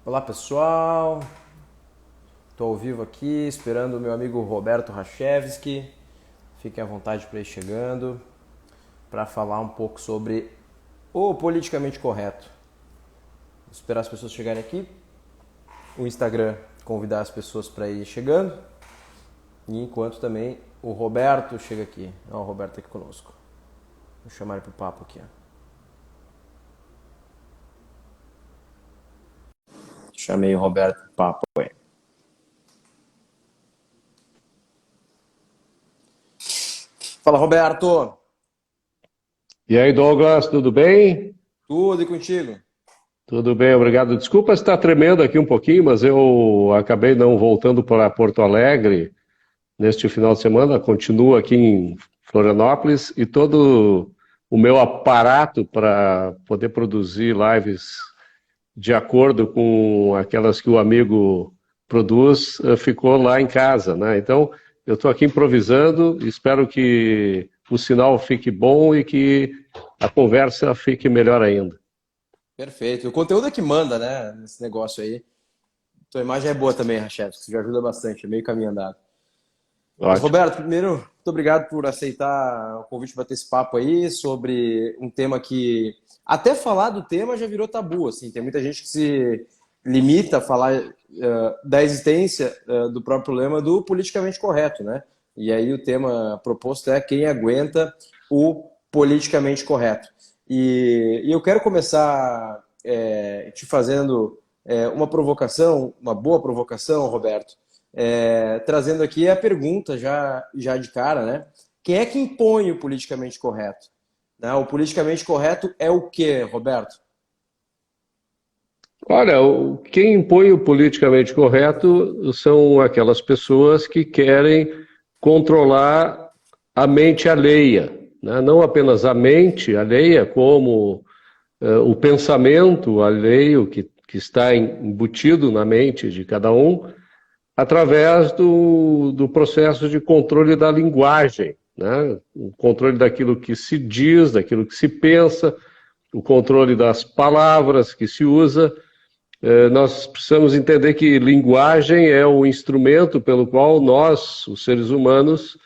Olá pessoal, estou ao vivo aqui esperando o meu amigo Roberto Rachevski. Fiquem à vontade para ir chegando para falar um pouco sobre o politicamente correto. Vou esperar as pessoas chegarem aqui, o Instagram convidar as pessoas para ir chegando e enquanto também o Roberto chega aqui. Ó, o Roberto aqui conosco. Vou chamar ele para o papo aqui. Chamei o Roberto para o papo aí. Fala, Roberto! E aí, Douglas, tudo bem? Tudo e contigo? Tudo bem, obrigado. Desculpa estar tremendo aqui um pouquinho, mas eu acabei não voltando para Porto Alegre neste final de semana. Continuo aqui em Florianópolis e todo o meu aparato para poder produzir lives de acordo com aquelas que o amigo produz ficou lá em casa, né? Então, eu estou aqui improvisando, espero que o sinal fique bom e que a conversa fique melhor ainda. Perfeito. O conteúdo é que manda, né? Nesse negócio aí. Tua imagem é boa também, Rachel. Isso já ajuda bastante. É meio caminho andado. Mas, Ótimo. Roberto, primeiro, muito obrigado por aceitar o convite para ter esse papo aí sobre um tema que, até falar do tema já virou tabu, assim. Tem muita gente que se limita a falar da existência do próprio problema do politicamente correto, né? E aí o tema proposto é quem aguenta o politicamente correto. E eu quero começar te fazendo uma provocação, uma boa provocação, Roberto, trazendo aqui a pergunta já de cara, né? Quem é que impõe o politicamente correto? Né? O politicamente correto é o quê, Roberto? Olha, quem impõe o politicamente correto são aquelas pessoas que querem controlar a mente alheia, né? Não apenas a mente alheia, como o pensamento alheio que está embutido na mente de cada um, através do processo de controle da linguagem, né? O controle daquilo que se diz, daquilo que se pensa, o controle das palavras que se usa. Nós precisamos entender que linguagem é o instrumento pelo qual nós, os seres humanos,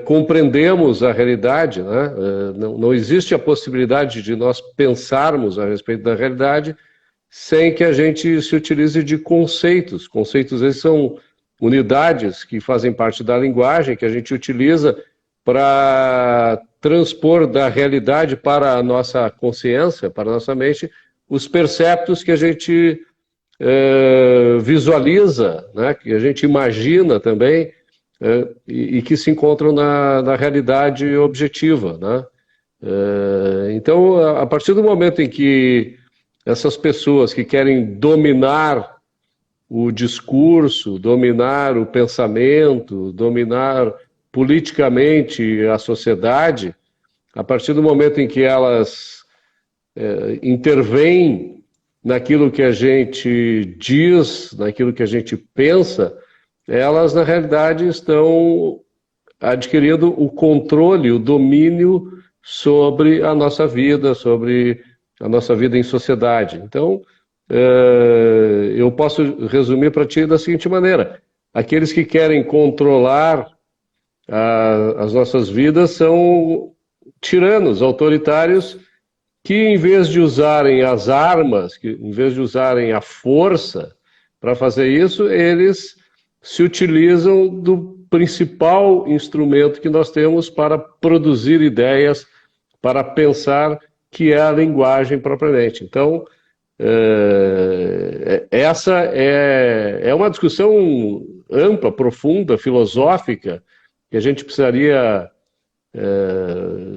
compreendemos a realidade, né? Não existe a possibilidade de nós pensarmos a respeito da realidade sem que a gente se utilize de conceitos. Conceitos, esses são unidades que fazem parte da linguagem, que a gente utiliza para transpor da realidade para a nossa consciência, para a nossa mente, os perceptos que a gente visualiza, né, que a gente imagina também, e que se encontram na realidade objetiva, né? Então, a partir do momento em que essas pessoas que querem dominar o discurso, dominar o pensamento, dominar politicamente a sociedade, a partir do momento em que elas intervêm naquilo que a gente diz, naquilo que a gente pensa, elas na realidade estão adquirindo o controle, o domínio sobre a nossa vida, sobre a nossa vida em sociedade. Então, eu posso resumir para ti da seguinte maneira: aqueles que querem controlar as nossas vidas são tiranos, autoritários, que em vez de usarem as armas, que em vez de usarem a força para fazer isso, eles se utilizam do principal instrumento que nós temos para produzir ideias, para pensar, que é a linguagem propriamente. Então, essa é uma discussão ampla, profunda, filosófica, que a gente precisaria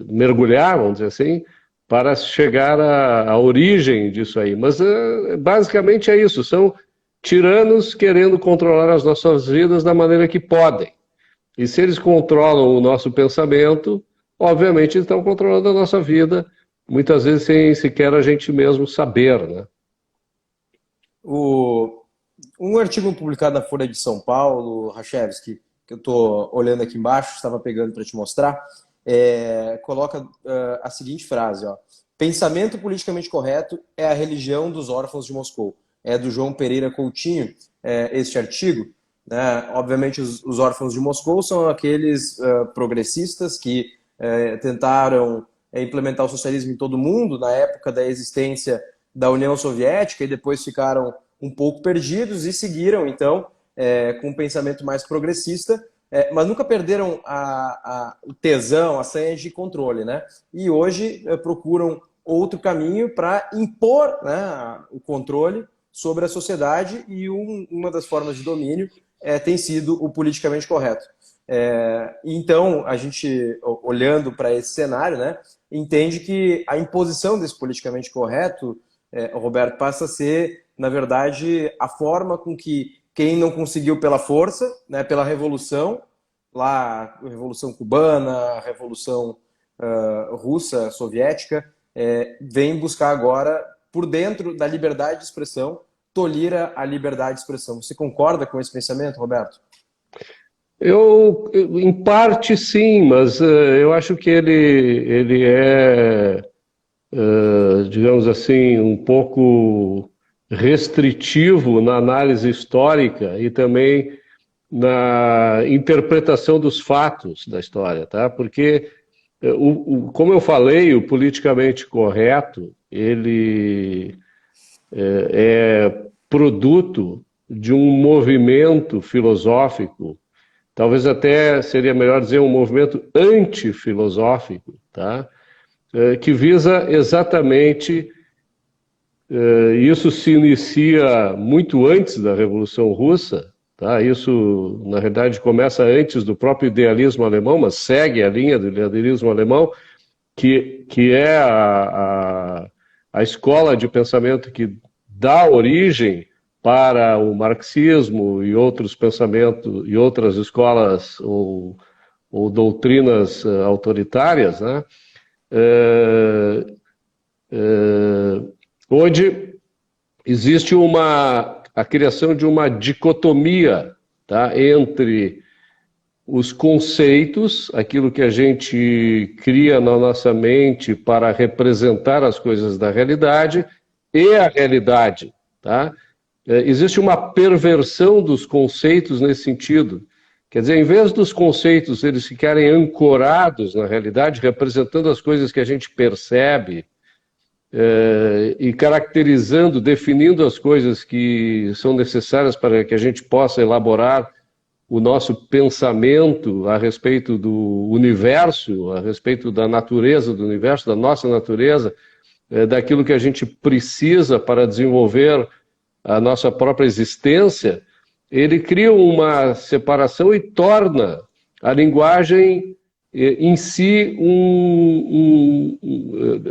mergulhar, vamos dizer assim, para chegar à origem disso aí. Mas basicamente é isso, são tiranos querendo controlar as nossas vidas da maneira que podem. E se eles controlam o nosso pensamento, obviamente eles estão controlando a nossa vida, muitas vezes sem sequer a gente mesmo saber, né? Um artigo publicado na Folha de São Paulo, Rachevski, que eu estou olhando aqui embaixo, estava pegando para te mostrar, coloca a seguinte frase, ó: pensamento politicamente correto é a religião dos órfãos de Moscou. é do João Pereira Coutinho, este artigo. Né? Obviamente, os órfãos de Moscou são aqueles progressistas que tentaram implementar o socialismo em todo o mundo na época da existência da União Soviética e depois ficaram um pouco perdidos e seguiram, então, com um pensamento mais progressista, mas nunca perderam o tesão, a senha de controle, né? E hoje procuram outro caminho para impor, né, o controle sobre a sociedade, e uma das formas de domínio tem sido o politicamente correto. Então, a gente, olhando para esse cenário, né, entende que a imposição desse politicamente correto, Roberto, passa a ser, na verdade, a forma com que quem não conseguiu pela força, né, pela revolução, lá, a Revolução Cubana, a Revolução Russa, Soviética, vem buscar agora, por dentro da liberdade de expressão, tolir a liberdade de expressão. Você concorda com esse pensamento, Roberto? Em parte, sim, mas eu acho que ele é, digamos assim, um pouco restritivo na análise histórica e também na interpretação dos fatos da história, tá? Porque, como eu falei, o politicamente correto, ele é produto de um movimento filosófico, talvez até seria melhor dizer um movimento antifilosófico, tá? Que visa exatamente, isso se inicia muito antes da Revolução Russa, tá? Isso, na verdade, começa antes do próprio idealismo alemão, mas segue a linha do idealismo alemão, que é a escola de pensamento que dá origem para o marxismo e outros pensamentos e outras escolas ou doutrinas autoritárias, né? Onde existe a criação de uma dicotomia, tá, entre os conceitos, aquilo que a gente cria na nossa mente para representar as coisas da realidade, e a realidade, tá? Existe uma perversão dos conceitos nesse sentido. Quer dizer, em vez dos conceitos eles ficarem ancorados na realidade, representando as coisas que a gente percebe, e caracterizando, definindo as coisas que são necessárias para que a gente possa elaborar o nosso pensamento a respeito do universo, a respeito da natureza do universo, da nossa natureza, daquilo que a gente precisa para desenvolver a nossa própria existência, ele cria uma separação e torna a linguagem em si,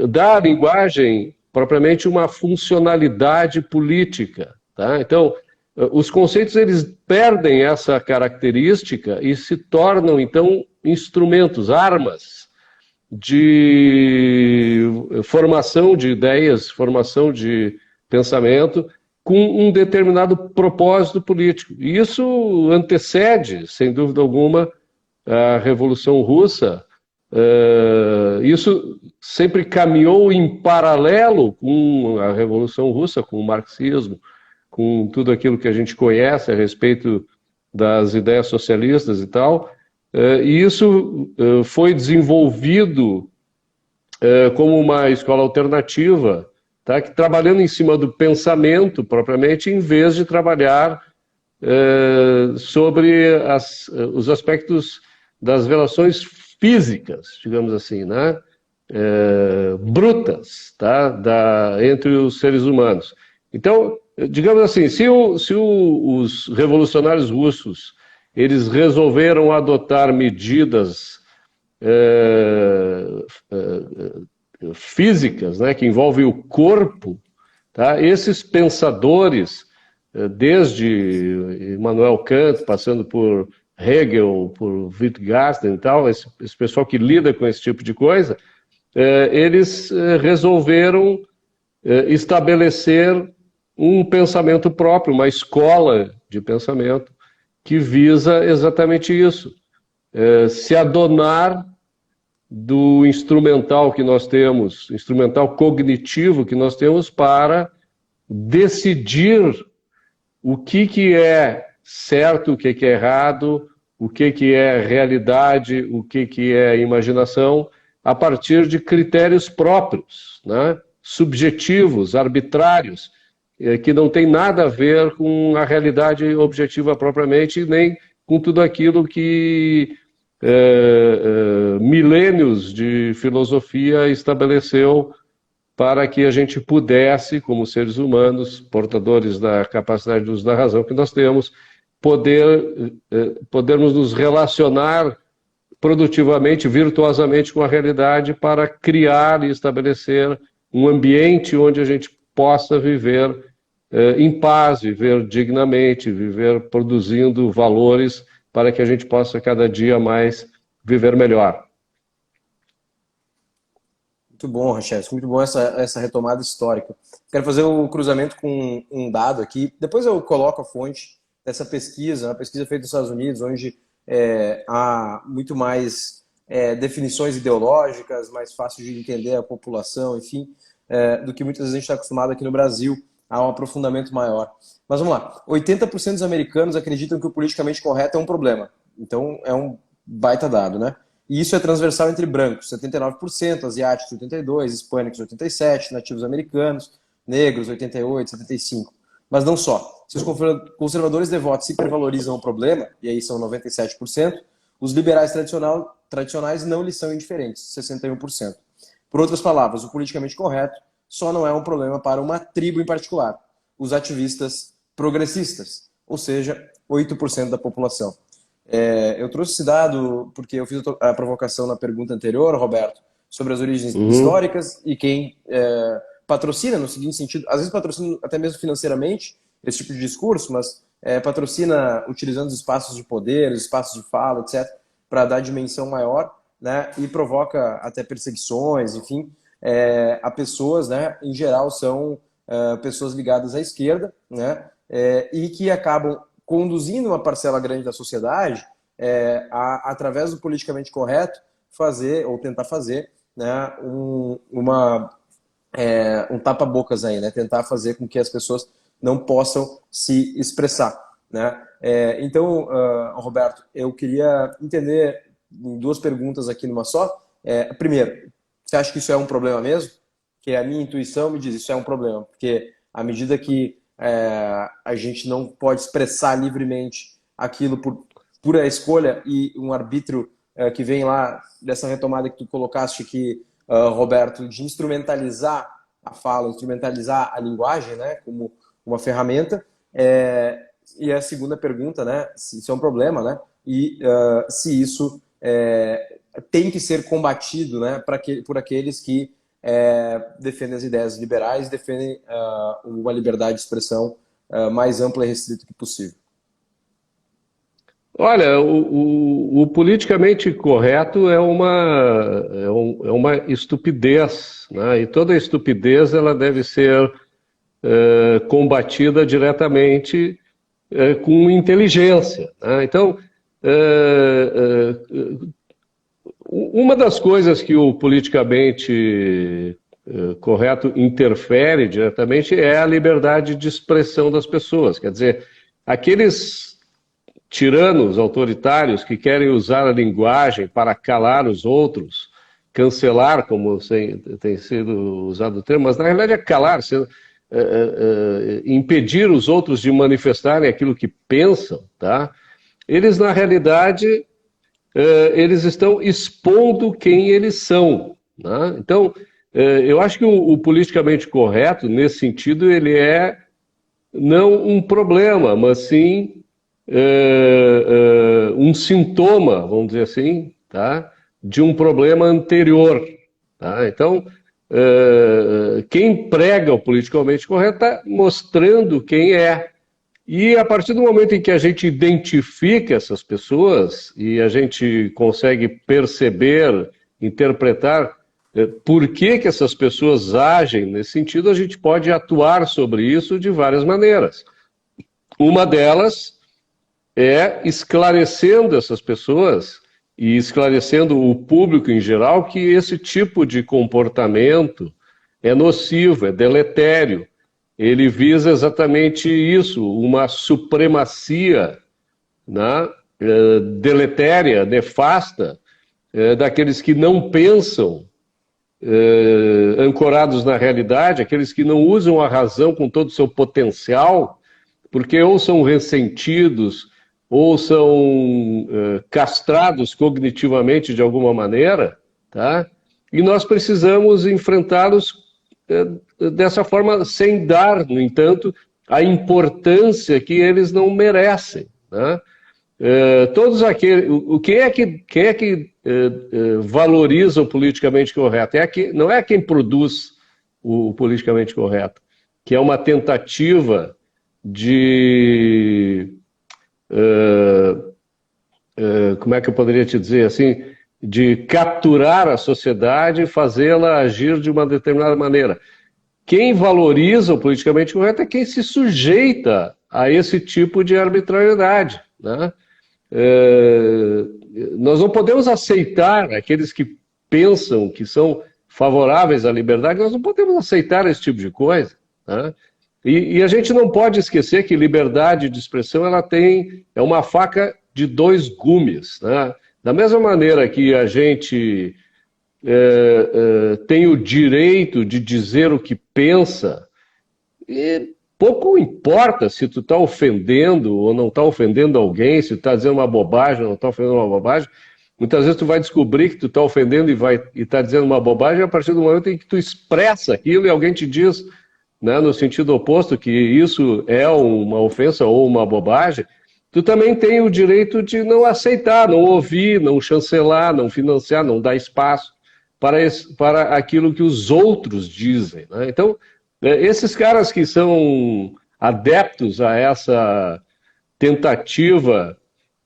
dá à linguagem propriamente uma funcionalidade política, tá? Então, os conceitos eles perdem essa característica e se tornam, então, instrumentos, armas de formação de ideias, formação de pensamento, com um determinado propósito político. E isso antecede, sem dúvida alguma, a Revolução Russa. Isso sempre caminhou em paralelo com a Revolução Russa, com o marxismo, com tudo aquilo que a gente conhece a respeito das ideias socialistas e tal. E isso foi desenvolvido como uma escola alternativa, tá? Que, trabalhando em cima do pensamento propriamente, em vez de trabalhar sobre os aspectos das relações físicas, digamos assim, né? Brutas, tá? Entre os seres humanos. Então, digamos assim, se os revolucionários russos eles resolveram adotar medidas físicas, né, que envolvem o corpo, tá? Esses pensadores, desde Immanuel Kant, passando por Hegel, por Wittgenstein e tal, esse pessoal que lida com esse tipo de coisa, eles resolveram estabelecer um pensamento próprio, uma escola de pensamento que visa exatamente isso, se adonar do instrumental que nós temos, instrumental cognitivo que nós temos para decidir o que é certo, o que é errado, o que é realidade, o que é imaginação, a partir de critérios próprios, né? Subjetivos, arbitrários, que não tem nada a ver com a realidade objetiva propriamente, nem com tudo aquilo que milênios de filosofia estabeleceu para que a gente pudesse, como seres humanos, portadores da capacidade de uso da razão que nós temos, podermos nos relacionar produtivamente, virtuosamente com a realidade para criar e estabelecer um ambiente onde a gente possa viver em paz, viver dignamente, viver produzindo valores para que a gente possa cada dia mais viver melhor. Muito bom, Rachel, muito bom essa retomada histórica. Quero fazer um cruzamento com um dado aqui, depois eu coloco a fonte dessa pesquisa, uma pesquisa feita nos Estados Unidos, onde há muito mais definições ideológicas, mais fácil de entender a população, enfim, do que muitas vezes a gente está acostumado aqui no Brasil, há um aprofundamento maior. Mas vamos lá, 80% dos americanos acreditam que o politicamente correto é um problema. Então é um baita dado, né? E isso é transversal entre brancos, 79%, asiáticos 82%, hispânicos 87%, nativos americanos, negros 88%, 75%. Mas não só. Se os conservadores devotos hipervalorizam o problema, e aí são 97%, os liberais tradicionais não lhes são indiferentes, 61%. Por outras palavras, o politicamente correto só não é um problema para uma tribo em particular, os ativistas progressistas, ou seja, 8% da população. Eu trouxe esse dado porque eu fiz a provocação na pergunta anterior, Roberto, sobre as origens históricas e quem patrocina, no seguinte sentido, às vezes patrocina até mesmo financeiramente esse tipo de discurso, mas patrocina utilizando os espaços de poder, os espaços de fala, etc., para dar dimensão maior, né, e provoca até perseguições, enfim, a pessoas, né, em geral são pessoas ligadas à esquerda, né, e que acabam conduzindo uma parcela grande da sociedade através do politicamente correto, fazer, ou tentar fazer, né, um tapa-bocas aí, né, tentar fazer com que as pessoas não possam se expressar, né. Então, Roberto, eu queria entender duas perguntas aqui numa só. Primeiro, você acha que isso é um problema mesmo? Que a minha intuição me diz isso é um problema, porque à medida que a gente não pode expressar livremente aquilo por pura escolha e um arbítrio que vem lá dessa retomada que tu colocaste aqui, Roberto, de instrumentalizar a fala, instrumentalizar a linguagem, né, como uma ferramenta. E a segunda pergunta, né, se isso é um problema, né, e se isso tem que ser combatido, né, por aqueles que defendem as ideias liberais, defendem uma liberdade de expressão mais ampla e restrita que possível. Olha, o politicamente correto é uma estupidez, né? E toda estupidez ela deve ser combatida diretamente com inteligência, né? Então, uma das coisas que o politicamente correto interfere diretamente é a liberdade de expressão das pessoas. Quer dizer, aqueles tiranos autoritários que querem usar a linguagem para calar os outros, cancelar, como tem sido usado o termo, mas na realidade é calar, impedir os outros de manifestarem aquilo que pensam, tá? Eles, na realidade, eles estão expondo quem eles são, né? Então, eu acho que o politicamente correto, nesse sentido, ele é não um problema, mas sim um sintoma, vamos dizer assim, tá? De um problema anterior. Tá? Então, quem prega o politicamente correto está mostrando quem é. E a partir do momento em que a gente identifica essas pessoas e a gente consegue perceber, interpretar por que essas pessoas agem nesse sentido, a gente pode atuar sobre isso de várias maneiras. Uma delas é esclarecendo essas pessoas e esclarecendo o público em geral que esse tipo de comportamento é nocivo, é deletério. ele visa exatamente isso, uma supremacia, né, deletéria, nefasta, daqueles que não pensam, ancorados na realidade, aqueles que não usam a razão com todo o seu potencial, porque ou são ressentidos, ou são castrados cognitivamente de alguma maneira, tá? E nós precisamos enfrentá-los dessa forma, sem dar, no entanto, a importância que eles não merecem, né? Todos aqueles, quem é que valoriza o politicamente correto? Não é quem produz o politicamente correto, que é uma tentativa de como é que eu poderia te dizer assim, de capturar a sociedade e fazê-la agir de uma determinada maneira. Quem valoriza o politicamente correto é quem se sujeita a esse tipo de arbitrariedade, né? Nós não podemos aceitar aqueles que pensam que são favoráveis à liberdade, nós não podemos aceitar esse tipo de coisa, né? E a gente não pode esquecer que liberdade de expressão é uma faca de dois gumes, né? Da mesma maneira que a gente tem o direito de dizer o que pensa, e pouco importa se tu está ofendendo ou não está ofendendo alguém, se tu está dizendo uma bobagem ou não está ofendendo uma bobagem. Muitas vezes tu vai descobrir que tu está ofendendo e está dizendo uma bobagem a partir do momento em que tu expressa aquilo e alguém te diz, né, no sentido oposto, que isso é uma ofensa ou uma bobagem. Tu também tem o direito de não aceitar, não ouvir, não chancelar, não financiar, não dar espaço para aquilo que os outros dizem, né? Então, esses caras que são adeptos a essa tentativa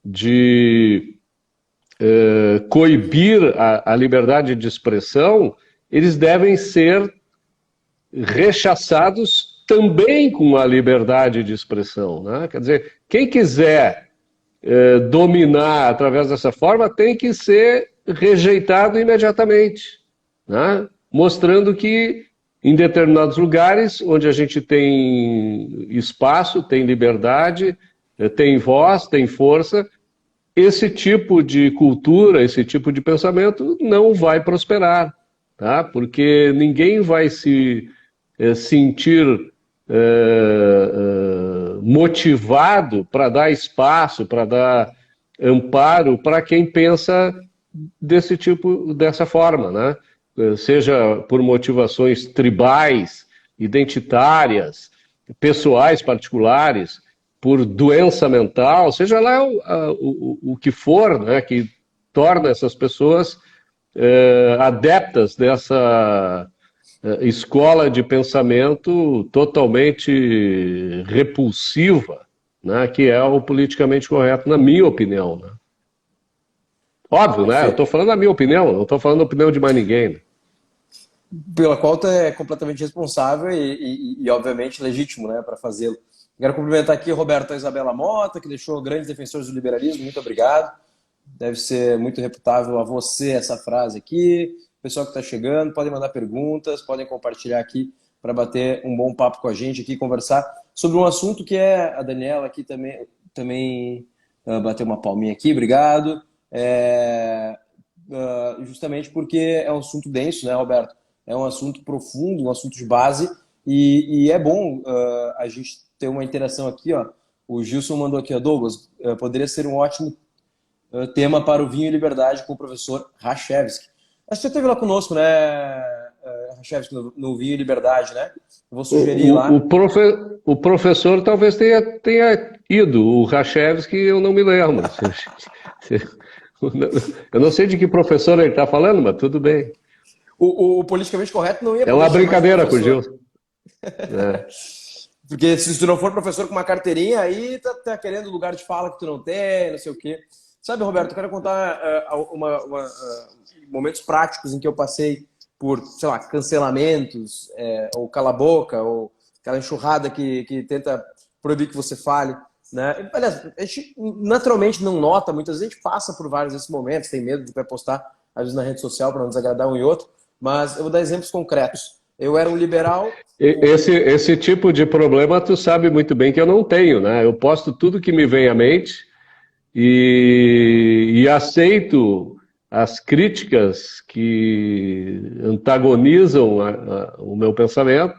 de coibir a liberdade de expressão, eles devem ser rechaçados também com a liberdade de expressão, né? Quer dizer, quem quiser dominar através dessa forma tem que ser rejeitado imediatamente, né? Mostrando que em determinados lugares onde a gente tem espaço, tem liberdade, tem voz, tem força, esse tipo de cultura, esse tipo de pensamento não vai prosperar, tá? Porque ninguém vai se sentir motivado para dar espaço, para dar amparo para quem pensa dessa forma, né? Seja por motivações tribais, identitárias, pessoais particulares, por doença mental, seja lá o que for, né, que torna essas pessoas adeptas dessa escola de pensamento totalmente repulsiva, né, que é o politicamente correto, na minha opinião, né? Óbvio, né? Eu estou falando a minha opinião, não estou falando a opinião de mais ninguém, né? Pela qual tu é completamente responsável e obviamente legítimo, né, para fazê-lo. Quero cumprimentar aqui, Roberto, a Isabela Mota, que deixou grandes defensores do liberalismo. Muito obrigado. Deve ser muito reputável a você essa frase aqui. Pessoal que está chegando, podem mandar perguntas, podem compartilhar aqui para bater um bom papo com a gente aqui, conversar sobre um assunto que a Daniela aqui também bateu uma palminha aqui, obrigado. Justamente porque é um assunto denso, né, Roberto? É um assunto profundo, um assunto de base, e é bom a gente ter uma interação aqui, ó. O Gilson mandou aqui, ó, Douglas, poderia ser um ótimo tema para o Vinho e Liberdade com o professor Rachevski. Acho que você esteve lá conosco, né, Rachevski, no Vinho e Liberdade, né? Eu vou sugerir lá. O professor talvez tenha ido, o Rachevski eu não me lembro. Eu não sei de que professor ele está falando, mas tudo bem. O politicamente correto não ia... É uma brincadeira com o Gilson. Porque se tu não for professor com uma carteirinha, aí tá querendo lugar de fala que tu não tem, não sei o quê. Sabe, Roberto, eu quero contar momentos práticos em que eu passei por, sei lá, cancelamentos, ou cala a boca, ou aquela enxurrada que tenta proibir que você fale, né? Aliás, a gente naturalmente não nota, muitas vezes a gente passa por vários desses momentos, tem medo de postar, às vezes, na rede social para não desagradar um e outro, mas eu vou dar exemplos concretos. Eu era um liberal. Esse tipo de problema tu sabe muito bem que eu não tenho, né? Eu posto tudo que me vem à mente e aceito as críticas que antagonizam o meu pensamento,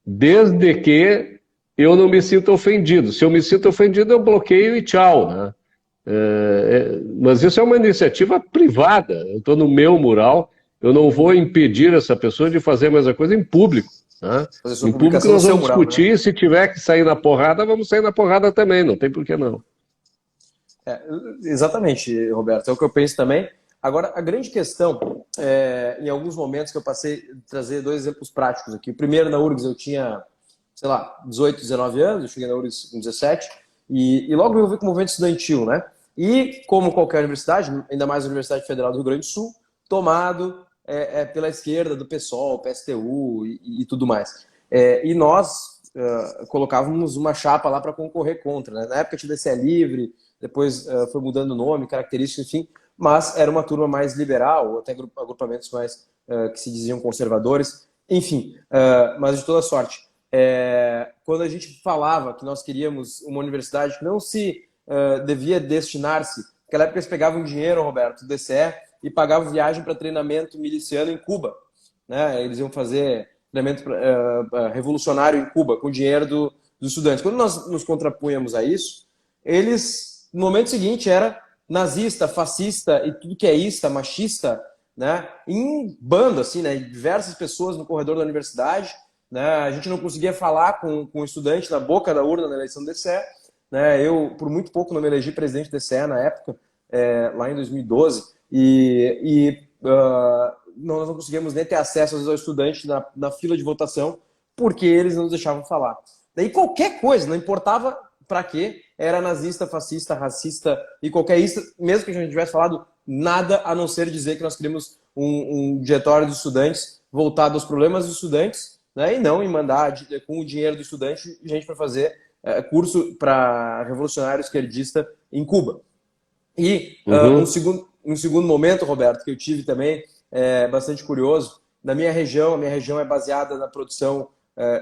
desde que eu não me sinta ofendido. Se eu me sinto ofendido, eu bloqueio e tchau, né? Mas isso é uma iniciativa privada. Eu estou no meu mural, eu não vou impedir essa pessoa de fazer a mesma coisa em público. Né? Fazer sua Em público publicação no nós seu vamos mural, né? discutir, se tiver que sair na porrada, vamos sair na porrada também, não tem por que não. Exatamente, Roberto, é o que eu penso também. Agora, a grande questão, em alguns momentos que eu passei a trazer dois exemplos práticos aqui. O primeiro, na URGS, eu tinha, sei lá, 18, 19 anos, eu cheguei na URGS com 17, e logo eu vi com o movimento estudantil, né? E, como qualquer universidade, ainda mais a Universidade Federal do Rio Grande do Sul, tomado pela esquerda do PSOL, PSTU e tudo mais. E nós colocávamos uma chapa lá para concorrer contra, né? Na época tinha DCE Livre, depois foi mudando o nome, características, enfim, mas era uma turma mais liberal, ou até agrupamentos mais que se diziam conservadores, enfim, mas de toda sorte. Quando a gente falava que nós queríamos uma universidade que não se devia destinar-se, naquela época eles pegavam dinheiro, Roberto, do DCE, e pagavam viagem para treinamento miliciano em Cuba. Né? Eles iam fazer treinamento revolucionário em Cuba, com dinheiro dos estudantes. Quando nós nos contrapunhamos a isso, eles, no momento seguinte, era nazista, fascista e tudo que é ista, machista, né? Em bando, assim, né? Diversas pessoas no corredor da universidade, né? A gente não conseguia falar com o estudante na boca da urna na eleição do DCE, né? Eu, por muito pouco, não me elegi presidente do DCE na época, lá em 2012, nós não conseguíamos nem ter acesso ao estudante na fila de votação, porque eles não nos deixavam falar. Daí qualquer coisa, não importava para quê, era nazista, fascista, racista e qualquer isso, mesmo que a gente tivesse falado nada a não ser dizer que nós queríamos um diretório dos estudantes voltado aos problemas dos estudantes, né, e não em mandar com o dinheiro do estudante gente para fazer curso para revolucionário esquerdista em Cuba. E um segundo momento, Roberto, que eu tive também, bastante curioso, a minha região é baseada na produção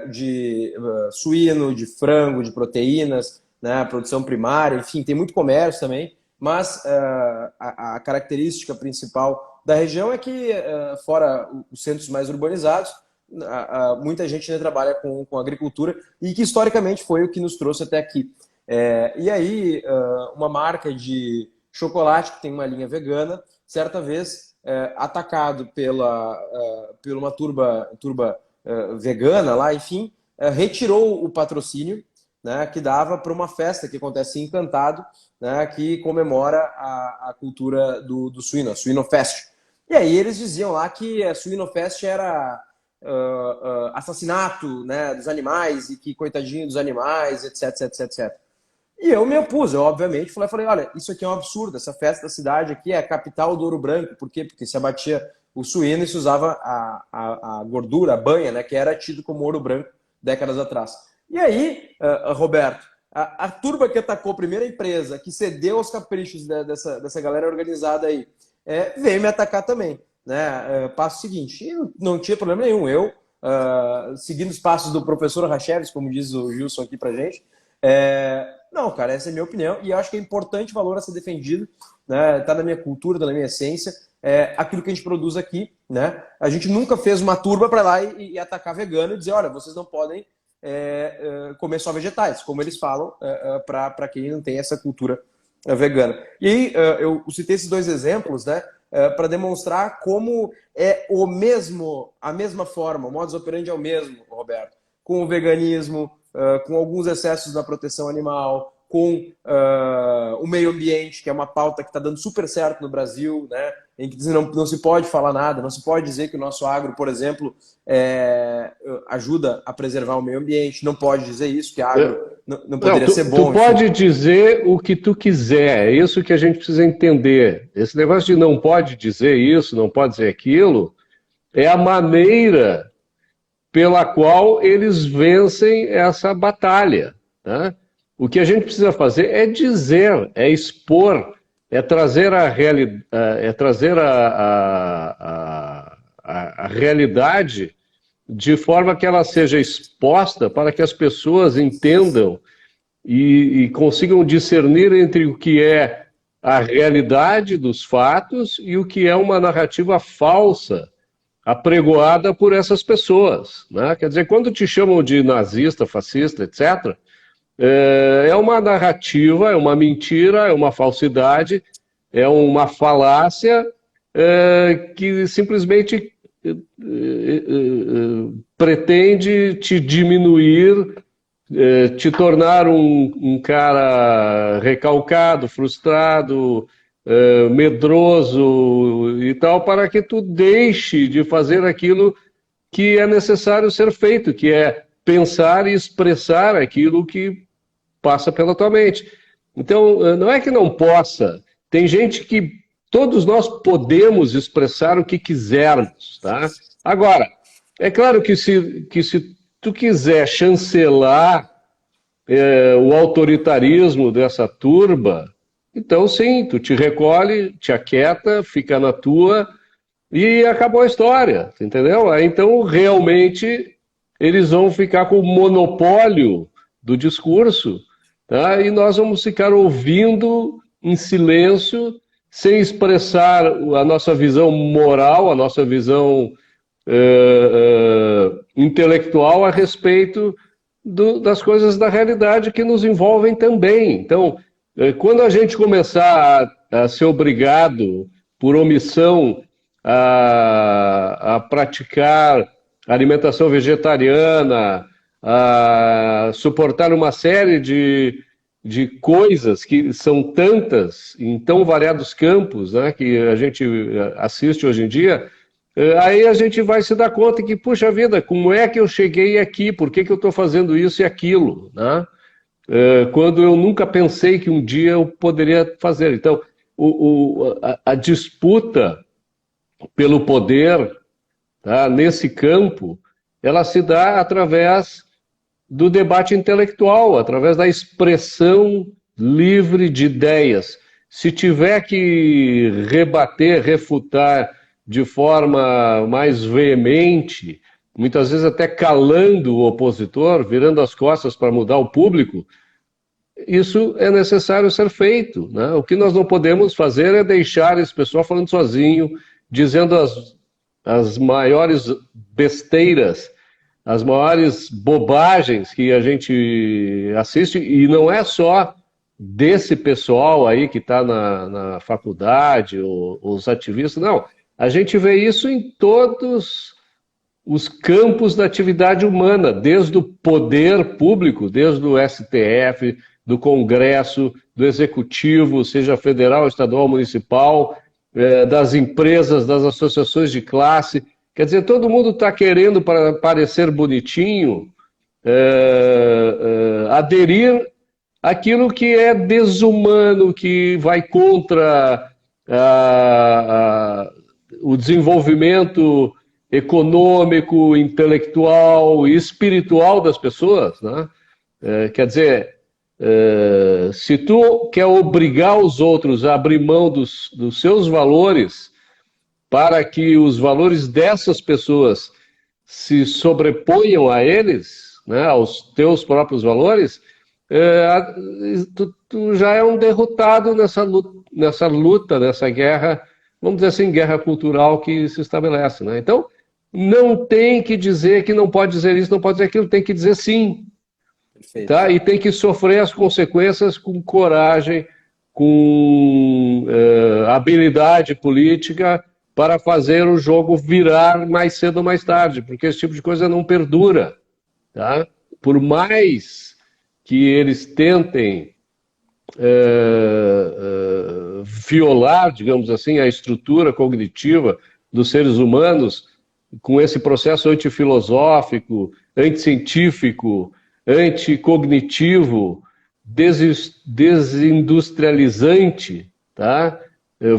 de suíno, de frango, de proteínas, né, produção primária, enfim, tem muito comércio também, mas a característica principal da região é que, fora os centros mais urbanizados, muita gente ainda trabalha com agricultura e que historicamente foi o que nos trouxe até aqui. E aí, uma marca de chocolate que tem uma linha vegana, certa vez atacado por uma turba vegana lá, enfim, retirou o patrocínio, né, que dava para uma festa que acontece em Encantado, né, que comemora a cultura do suíno, a Suinofest. E aí eles diziam lá que a Suinofest era assassinato, né, dos animais e que coitadinho dos animais, etc, etc, etc. E eu me opus, eu obviamente falei, olha, isso aqui é um absurdo, essa festa da cidade aqui é a capital do ouro branco. Por quê? Porque se abatia o suíno e se usava a gordura, a banha, né, que era tido como ouro branco décadas atrás. E aí, Roberto, a turba que atacou a primeira empresa, que cedeu aos caprichos dessa galera organizada aí, veio me atacar também. Né? Passo seguinte, não tinha problema nenhum, eu, seguindo os passos do professor Racheves, como diz o Gilson aqui pra gente, não, cara, essa é a minha opinião e eu acho que é importante o valor a ser defendido, né? Tá na minha cultura, tá na minha essência, aquilo que a gente produz aqui, né? A gente nunca fez uma turba para lá e atacar vegano e dizer, olha, vocês não podem comer só vegetais, como eles falam, para quem não tem essa cultura vegana. E aí eu citei esses dois exemplos, né? Para demonstrar como a mesma forma, o modus operandi é o mesmo, Roberto, com o veganismo, com alguns excessos na proteção animal, com o meio ambiente, que é uma pauta que está dando super certo no Brasil, né? Em que não se pode falar nada, não se pode dizer que o nosso agro, por exemplo, ajuda a preservar o meio ambiente, não pode dizer isso, que agro não poderia ser bom. Tu pode dizer o que tu quiser, é isso que a gente precisa entender. Esse negócio de não pode dizer isso, não pode dizer aquilo, é a maneira pela qual eles vencem essa batalha. Né? O que a gente precisa fazer é dizer, é expor, é trazer a realidade de forma que ela seja exposta para que as pessoas entendam e consigam discernir entre o que é a realidade dos fatos e o que é uma narrativa falsa apregoada por essas pessoas, né? Quer dizer, quando te chamam de nazista, fascista, etc., é uma narrativa, é uma mentira, é uma falsidade, é uma falácia que simplesmente pretende te diminuir, te tornar um cara recalcado, frustrado, medroso e tal, para que tu deixe de fazer aquilo que é necessário ser feito, que é pensar e expressar aquilo que passa pela tua mente. Então, não é que não possa, tem gente que todos nós podemos expressar o que quisermos, tá? Agora, é claro que se tu quiser chancelar o autoritarismo dessa turba, então sim, tu te recolhe, te aquieta, fica na tua e acabou a história, entendeu? Aí, então, realmente, eles vão ficar com o monopólio do discurso, tá? E nós vamos ficar ouvindo em silêncio, sem expressar a nossa visão moral, a nossa visão intelectual a respeito das coisas da realidade que nos envolvem também. Então, quando a gente começar a ser obrigado, por omissão, a praticar alimentação vegetariana, a suportar uma série de coisas que são tantas, em tão variados campos, né, que a gente assiste hoje em dia, aí a gente vai se dar conta que, puxa vida, como é que eu cheguei aqui? Por que eu estou fazendo isso e aquilo? Né? Quando eu nunca pensei que um dia eu poderia fazer. Então, a disputa pelo poder, tá, nesse campo, ela se dá através do debate intelectual, através da expressão livre de ideias. Se tiver que rebater, refutar de forma mais veemente, muitas vezes até calando o opositor, virando as costas para mudar o público, isso é necessário ser feito, né? O que nós não podemos fazer é deixar esse pessoal falando sozinho, dizendo as maiores besteiras, as maiores bobagens que a gente assiste, e não é só desse pessoal aí que está na faculdade, os ativistas, não. A gente vê isso em todos os campos da atividade humana, desde o poder público, desde o STF, do Congresso, do Executivo, seja federal, estadual, municipal, das empresas, das associações de classe. Quer dizer, todo mundo está querendo, para parecer bonitinho, aderir àquilo que é desumano, que vai contra o desenvolvimento econômico, intelectual e espiritual das pessoas, né? Quer dizer, se tu quer obrigar os outros a abrir mão dos seus valores para que os valores dessas pessoas se sobreponham a eles, né, aos teus próprios valores, tu já é um derrotado nessa luta, nessa guerra, vamos dizer assim, guerra cultural que se estabelece, né? Então, não tem que dizer que não pode dizer isso, não pode dizer aquilo, tem que dizer sim. Perfeito. Tá? E tem que sofrer as consequências com coragem, com habilidade política, para fazer o jogo virar mais cedo ou mais tarde, porque esse tipo de coisa não perdura. Tá? Por mais que eles tentem violar, digamos assim, a estrutura cognitiva dos seres humanos, com esse processo antifilosófico, anticientífico, anticognitivo, desindustrializante, tá?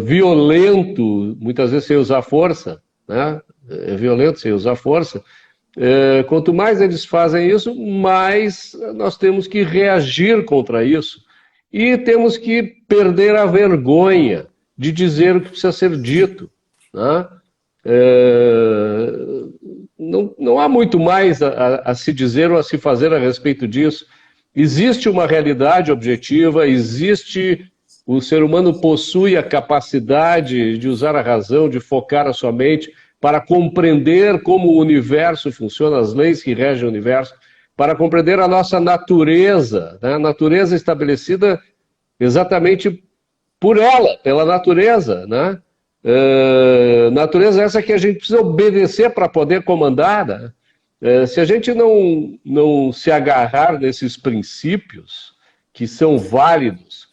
Violento, muitas vezes sem usar força, né? É violento sem usar força. Quanto mais eles fazem isso, mais nós temos que reagir contra isso. E temos que perder a vergonha de dizer o que precisa ser dito, né? não há muito mais a se dizer ou a se fazer a respeito disso. Existe uma realidade objetiva, o ser humano possui a capacidade de usar a razão, de focar a sua mente para compreender como o universo funciona, as leis que regem o universo, para compreender a nossa natureza, né? A natureza estabelecida exatamente por ela, pela natureza, né? Natureza essa que a gente precisa obedecer para poder comandar, né? Se a gente não se agarrar nesses princípios que são válidos,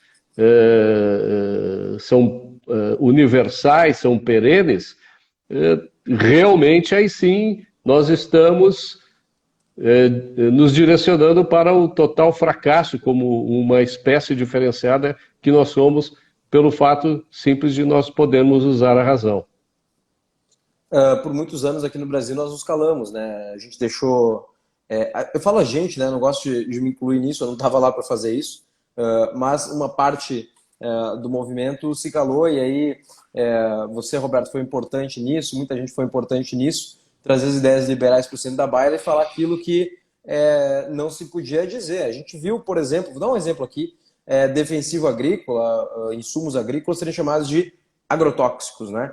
são universais, são perenes, realmente aí sim nós estamos nos direcionando para o total fracasso como uma espécie diferenciada que nós somos pelo fato simples de nós podermos usar a razão. Por muitos anos aqui no Brasil nós nos calamos, né? A gente deixou... eu falo a gente, né? Não gosto de me incluir nisso, eu não estava lá para fazer isso, mas uma parte do movimento se calou e aí você, Roberto, foi importante nisso, muita gente foi importante nisso, trazer as ideias liberais para o centro da baila e falar aquilo que não se podia dizer. A gente viu, por exemplo, vou dar um exemplo aqui, defensivo agrícola, insumos agrícolas serem chamados de agrotóxicos, né?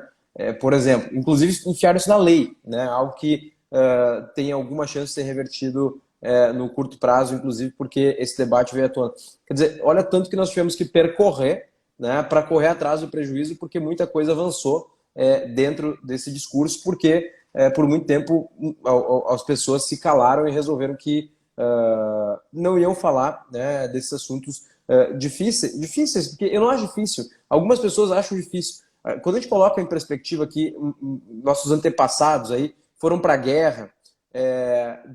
Por exemplo, inclusive enfiaram isso na lei, né? Algo que tem alguma chance de ser revertido no curto prazo, inclusive porque esse debate veio à tona. Quer dizer, olha tanto que nós tivemos que percorrer, né, para correr atrás do prejuízo, porque muita coisa avançou dentro desse discurso, porque por muito tempo as pessoas se calaram e resolveram que não iam falar, né, desses assuntos difíceis, porque eu não acho difícil. Algumas pessoas acham difícil. Quando a gente coloca em perspectiva que nossos antepassados aí foram para a guerra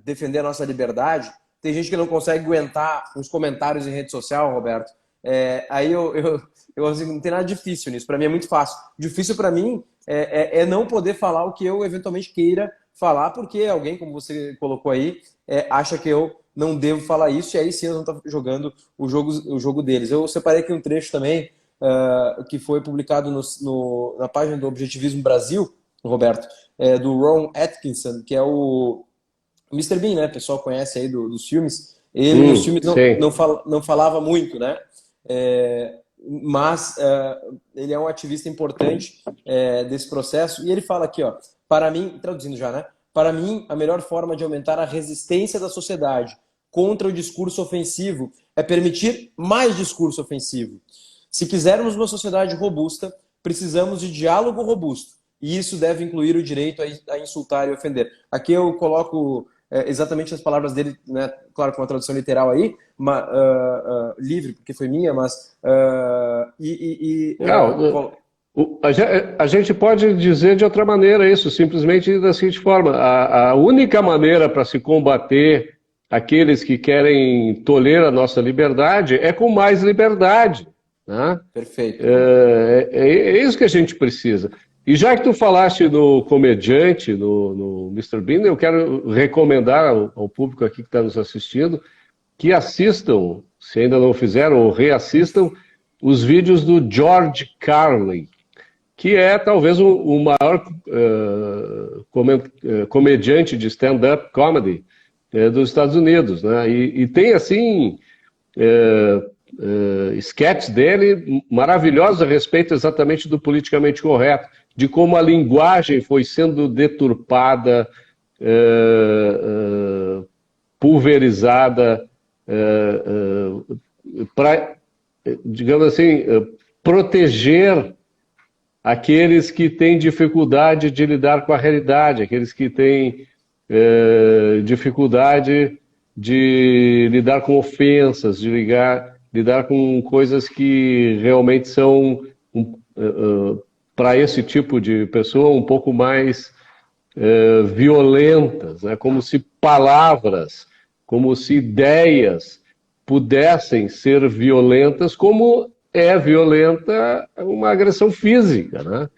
defender a nossa liberdade, tem gente que não consegue aguentar os comentários em rede social, Roberto. Aí eu assim, não tem nada difícil nisso. Para mim é muito fácil. Difícil para mim é não poder falar o que eu eventualmente queira falar, porque alguém, como você colocou aí, acha que eu não devo falar isso, e aí sim nós vamos estar jogando o jogo deles. Eu separei aqui um trecho também que foi publicado na página do Objetivismo Brasil, Roberto, do Ron Atkinson, que é o Mr. Bean, né? O pessoal conhece aí dos filmes. Ele nos filmes não falava muito, né? Mas ele é um ativista importante desse processo, e ele fala aqui, ó, para mim, traduzindo já, né? Para mim, a melhor forma de aumentar a resistência da sociedade contra o discurso ofensivo é permitir mais discurso ofensivo. Se quisermos uma sociedade robusta, precisamos de diálogo robusto, e isso deve incluir o direito a insultar e ofender. Aqui eu coloco exatamente as palavras dele, né? Claro, com uma tradução literal aí, livre, porque foi minha, mas... A gente pode dizer de outra maneira isso, simplesmente da seguinte forma: a única maneira para se combater aqueles que querem tolher a nossa liberdade é com mais liberdade, né? Perfeito. É isso que a gente precisa. E já que tu falaste no comediante, no Mr. Bean, eu quero recomendar ao público aqui que está nos assistindo que assistam, se ainda não fizeram, ou reassistam, os vídeos do George Carlin, que é talvez o maior comediante de stand-up comedy dos Estados Unidos, né? E tem, assim, sketches dele maravilhosos a respeito exatamente do politicamente correto, de como a linguagem foi sendo deturpada, pulverizada, para, digamos assim, proteger aqueles que têm dificuldade de lidar com a realidade, aqueles que têm dificuldade de lidar com ofensas, de lidar com coisas que realmente são, para esse tipo de pessoa, um pouco mais violentas, né? Como se palavras, como se ideias pudessem ser violentas, como é violenta uma agressão física, né?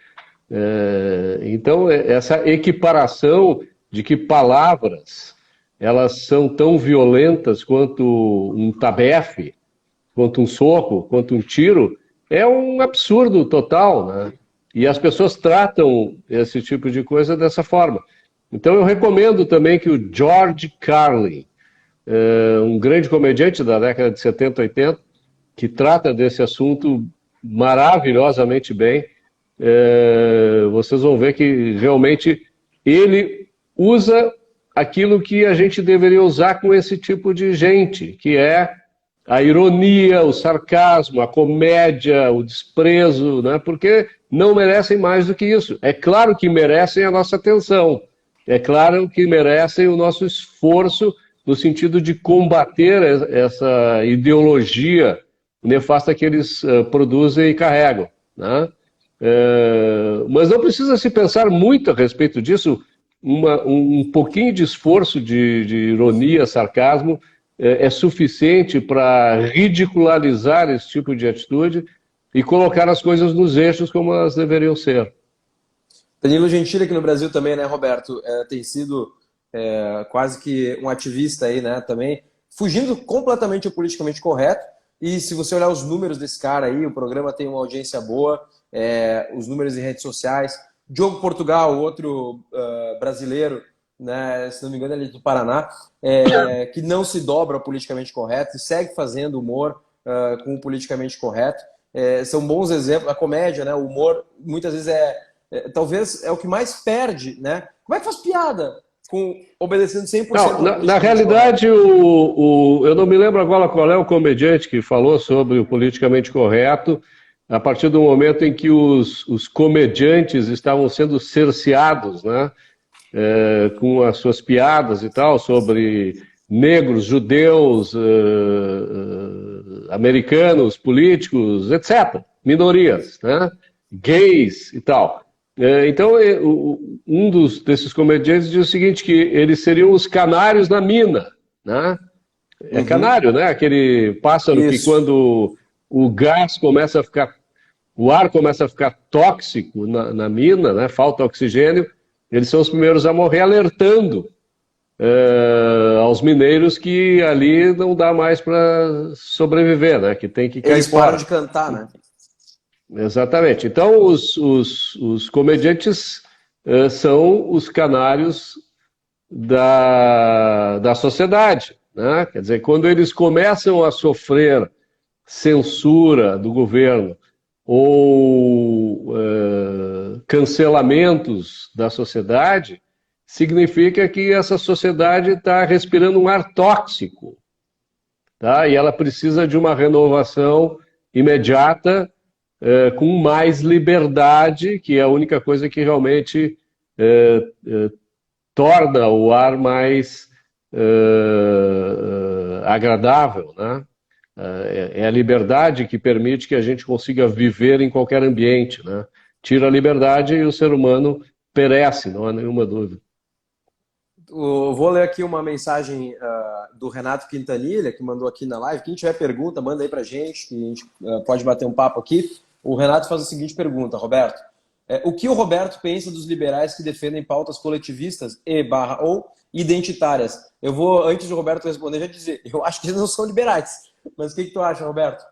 Então, essa equiparação de que palavras elas são tão violentas quanto um tabefe, quanto um soco, quanto um tiro, é um absurdo total, né? E as pessoas tratam esse tipo de coisa dessa forma. Então eu recomendo também que o George Carlin, um grande comediante da década de 70, 80, que trata desse assunto maravilhosamente bem, vocês vão ver que realmente ele usa aquilo que a gente deveria usar com esse tipo de gente, que é a ironia, o sarcasmo, a comédia, o desprezo, né? Porque não merecem mais do que isso. É claro que merecem a nossa atenção, é claro que merecem o nosso esforço no sentido de combater essa ideologia nefasta que eles produzem e carregam, né? Mas não precisa se pensar muito a respeito disso. Um pouquinho de esforço de ironia, sarcasmo, é suficiente para ridicularizar esse tipo de atitude e colocar as coisas nos eixos como elas deveriam ser. Danilo Gentili aqui no Brasil também, né, Roberto? Tem sido quase que um ativista aí, né, também, fugindo completamente ao politicamente correto. E se você olhar os números desse cara aí, o programa tem uma audiência boa, os números em redes sociais. Diogo Portugal, outro brasileiro, né, se não me engano, ele é do Paraná, que não se dobra ao politicamente correto e segue fazendo humor com o politicamente correto. São bons exemplos. A comédia, né, o humor, muitas vezes talvez é o que mais perde, né? Como é que faz piada obedecendo 100%? Não, na realidade, eu não me lembro agora qual é o comediante que falou sobre o politicamente correto, a partir do momento em que os comediantes estavam sendo cerceados, né, com as suas piadas e tal, sobre negros, judeus, americanos, políticos, etc., minorias, né, gays e tal. Então, um desses comediantes diz o seguinte, que eles seriam os canários na mina, né? É canário, né? Aquele pássaro que quando o gás começa a ficar, o ar começa a ficar tóxico na mina, né? Falta oxigênio, eles são os primeiros a morrer, alertando aos mineiros que ali não dá mais para sobreviver, né? Que tem que cair eles fora. Param de cantar, né? Exatamente. Então, os comediantes são os canários da sociedade, né? Quer dizer, quando eles começam a sofrer censura do governo ou cancelamentos da sociedade, significa que essa sociedade está respirando um ar tóxico, tá? E ela precisa de uma renovação imediata, com mais liberdade, que é a única coisa que realmente torna o ar mais agradável, né? É a liberdade que permite que a gente consiga viver em qualquer ambiente, né? Tira a liberdade e o ser humano perece, não há nenhuma dúvida. Vou ler aqui uma mensagem do Renato Quintanilha, que mandou aqui na live. Quem tiver pergunta, manda aí pra gente, que a gente pode bater um papo aqui. O Renato faz a seguinte pergunta, Roberto. O que o Roberto pensa dos liberais que defendem pautas coletivistas ou identitárias? Eu vou, antes do Roberto responder, já dizer, eu acho que eles não são liberais. Mas o que tu acha, Roberto?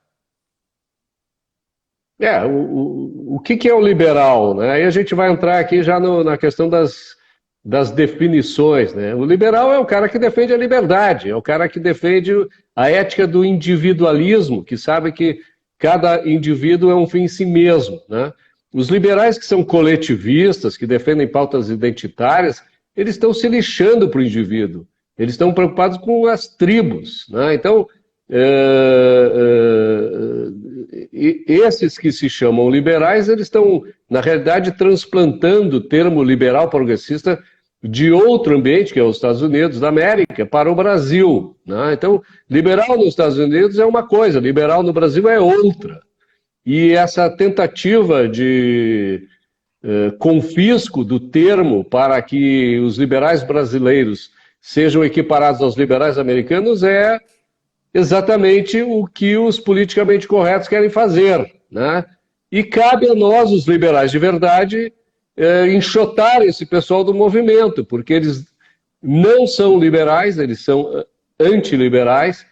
O que é o liberal, né? Aí a gente vai entrar aqui já na questão das definições, né? O liberal é o cara que defende a liberdade, é o cara que defende a ética do individualismo, que sabe que cada indivíduo é um fim em si mesmo, né? Os liberais que são coletivistas, que defendem pautas identitárias, eles estão se lixando para o indivíduo, eles estão preocupados com as tribos, né? Então, esses que se chamam liberais, eles estão, na realidade, transplantando o termo liberal progressista de outro ambiente, que é os Estados Unidos da América, para o Brasil, né? Então, liberal nos Estados Unidos é uma coisa, liberal no Brasil é outra. E essa tentativa de confisco do termo para que os liberais brasileiros sejam equiparados aos liberais americanos é exatamente o que os politicamente corretos querem fazer, né? E cabe a nós, os liberais de verdade, enxotar esse pessoal do movimento, porque eles não são liberais, eles são antiliberais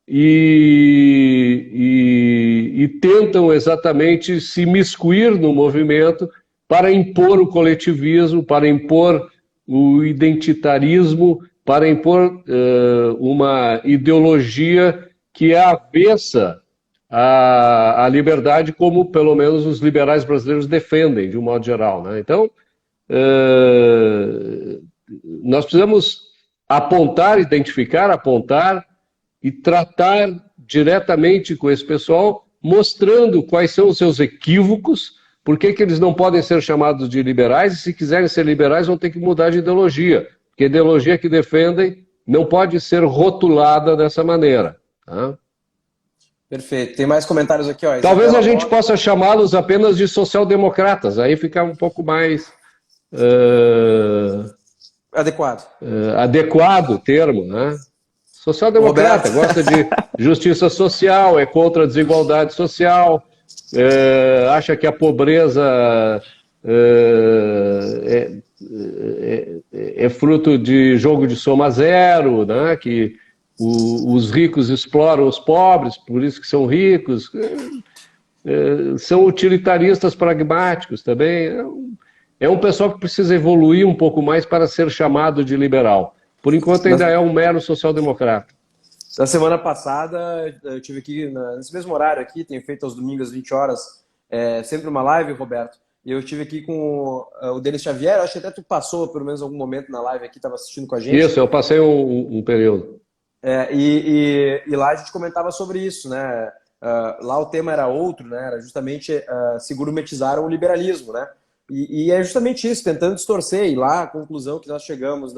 e tentam exatamente se miscuir no movimento para impor o coletivismo, para impor o identitarismo para impor uma ideologia que é avessa à liberdade, como pelo menos os liberais brasileiros defendem, de um modo geral, né? Então, nós precisamos apontar, identificar, apontar e tratar diretamente com esse pessoal, mostrando quais são os seus equívocos, por que eles não podem ser chamados de liberais, e se quiserem ser liberais vão ter que mudar de ideologia, porque a ideologia que defendem não pode ser rotulada dessa maneira. Tá? Perfeito. Tem mais comentários aqui, ó. Talvez a gente possa chamá-los apenas de social-democratas, aí fica um pouco mais... adequado o termo, né? Social-democrata, gosta de justiça social, é contra a desigualdade social, acha que a pobreza é fruto de jogo de soma zero, né? Que os ricos exploram os pobres, por isso que são ricos. São utilitaristas pragmáticos também. É um pessoal que precisa evoluir um pouco mais para ser chamado de liberal. Por enquanto ainda é um mero social-democrata. Na semana passada, eu tive aqui, nesse mesmo horário aqui, tenho feito aos domingos às 20 horas, sempre uma live, Roberto, e eu estive aqui com o Denis Xavier, acho que até tu passou pelo menos algum momento na live aqui, estava assistindo com a gente. Isso, eu passei um período. E lá a gente comentava sobre isso, né? Lá o tema era outro, né? Era justamente se gourmetizaram o liberalismo, né? E é justamente isso, tentando distorcer, e lá a conclusão que nós chegamos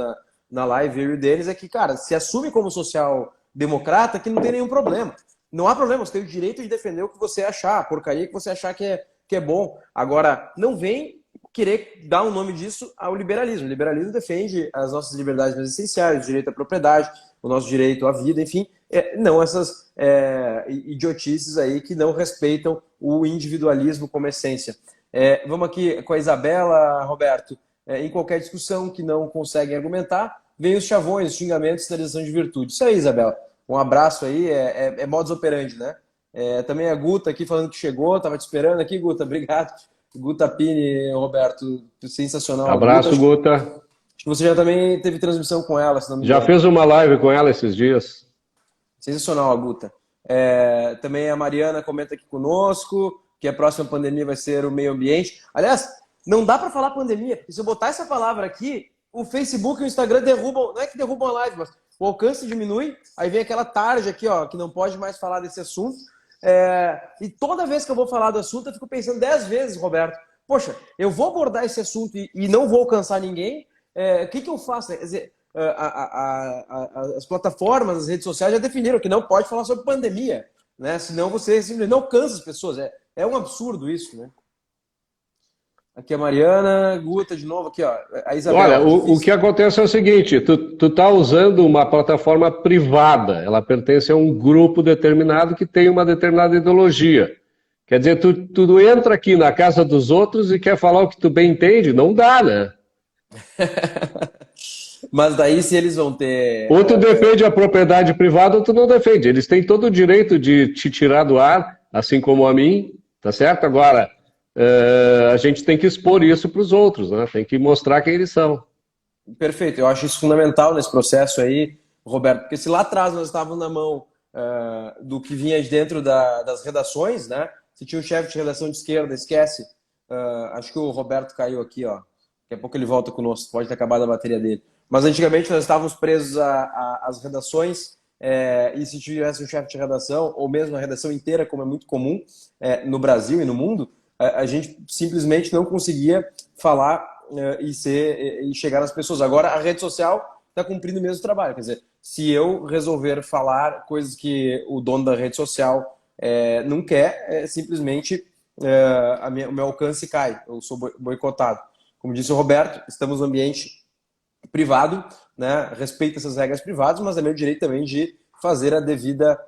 na live, eu e o Denis, é que, cara, se assume como social-democrata que não tem nenhum problema. Não há problema, você tem o direito de defender o que você achar, a porcaria que você achar que é bom. Agora, não vem querer dar um nome disso ao liberalismo. O liberalismo defende as nossas liberdades mais essenciais, o direito à propriedade, o nosso direito à vida, enfim, não essas idiotices aí que não respeitam o individualismo como essência. Vamos aqui com a Isabela, Roberto. Em qualquer discussão que não conseguem argumentar, vem os chavões, os xingamentos, sinalização de virtude. Isso aí, Isabela. Um abraço aí, modus operandi, né? Também a Guta aqui falando que chegou, estava te esperando aqui, Guta, obrigado. Guta Pini, Roberto, sensacional. Abraço, Guta. Acho que você já também teve transmissão com ela, se não me engano. Já fez uma live com ela esses dias. Sensacional, a Guta. Também a Mariana comenta aqui conosco que a próxima pandemia vai ser o meio ambiente. Aliás, não dá para falar pandemia, porque se eu botar essa palavra aqui, o Facebook e o Instagram derrubam, não é que derrubam a live, mas o alcance diminui, aí vem aquela tarja aqui, ó, que não pode mais falar desse assunto. E toda vez que eu vou falar do assunto, eu fico pensando 10 vezes, Roberto, poxa, eu vou abordar esse assunto e não vou alcançar ninguém, o que eu faço? Quer dizer, as plataformas, as redes sociais já definiram que não pode falar sobre pandemia, né? Senão você simplesmente não alcança as pessoas. É um absurdo isso, né? Aqui a Mariana, Guta de novo, aqui ó, a Isabela. Olha, o que acontece é o seguinte, tu tá usando uma plataforma privada, ela pertence a um grupo determinado que tem uma determinada ideologia. Quer dizer, tu entra aqui na casa dos outros e quer falar o que tu bem entende, não dá, né? Mas daí se eles vão ter... Ou tu defende a propriedade privada ou tu não defende. Eles têm todo o direito de te tirar do ar, assim como a mim, tá certo? Agora... a gente tem que expor isso para os outros, né? Tem que mostrar quem eles são. Perfeito, eu acho isso fundamental nesse processo aí, Roberto, porque se lá atrás nós estávamos na mão do que vinha de dentro das redações, né? Se tinha um chefe de redação de esquerda, esquece. Acho que o Roberto caiu aqui, ó. Daqui a pouco ele volta conosco, pode ter acabado a bateria dele. Mas antigamente nós estávamos presos às redações, e se tivesse um chefe de redação, ou mesmo a redação inteira, como é muito comum no Brasil e no mundo, a gente simplesmente não conseguia falar e chegar às pessoas. Agora a rede social está cumprindo o mesmo trabalho. Quer dizer, se eu resolver falar coisas que o dono da rede social não quer, simplesmente o meu alcance cai. Eu sou boicotado. Como disse o Roberto, estamos no ambiente privado, né? Respeito essas regras privadas, mas é meu direito também de fazer a devida